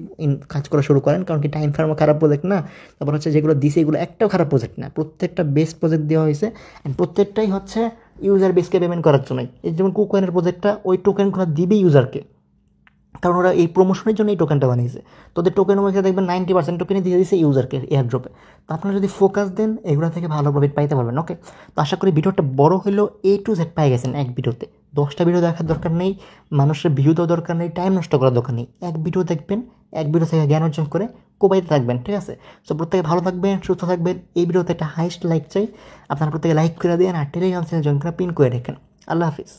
কাজ করা শুরু করেন, কারণ কি টাইম ফার্মও খারাপ প্রজেক্ট না, তারপর হচ্ছে যেগুলো দিছে এগুলো একটাও খারাপ প্রজেক্ট না, প্রত্যেকটা বেস্ট প্রজেক্ট দেওয়া হয়েছে। অ্যান্ড প্রত্যেকটাই হচ্ছে ইউজার বেসকে পেমেন্ট করার জন্যই। এই যেমন কুকয়েনের প্রজেক্টটা, ওই টোকেনগুলো দিবে ইউজারকে, কারণ ওরা এই প্রমোশনের জন্য এই টোকেনটা বানিয়েছে। তো ওদের টোকেনের মধ্যে দেখবেন 90% টোকেনই দিয়ে দিয়েছে ইউজারকে এয়ারড্রপে। তো আপনারা যদি ফোকাস দেন, এগুলো থেকে ভালো প্রফিট পাইতে পারবেন। ওকে, তো আশা করি ভিডিওটা বড় হলেও A to Z পাই গেছেন এক ভিডিওতে। 10টা ভিডিও দেখার দরকার নেই, মানুষের ভিউ দেওয়ার দরকার নেই, টাইম নষ্ট করার দরকার নেই। এক ভিডিও দেখবেন, এক ভিডিও থেকে জ্ঞান অর্জন করে কোপাইতে থাকবেন, ঠিক আছে? সো প্রত্যেকে ভালো থাকবেন, সুস্থ থাকবেন। এই ভিডিওতে একটা হাইস্ট লাইক চাই, আপনারা প্রত্যেকে লাইক করে দেন, আর টেলিগ্রাম চ্যানেল জয়েন করে পিন করে রেখেন। আল্লাহ হাফিজ।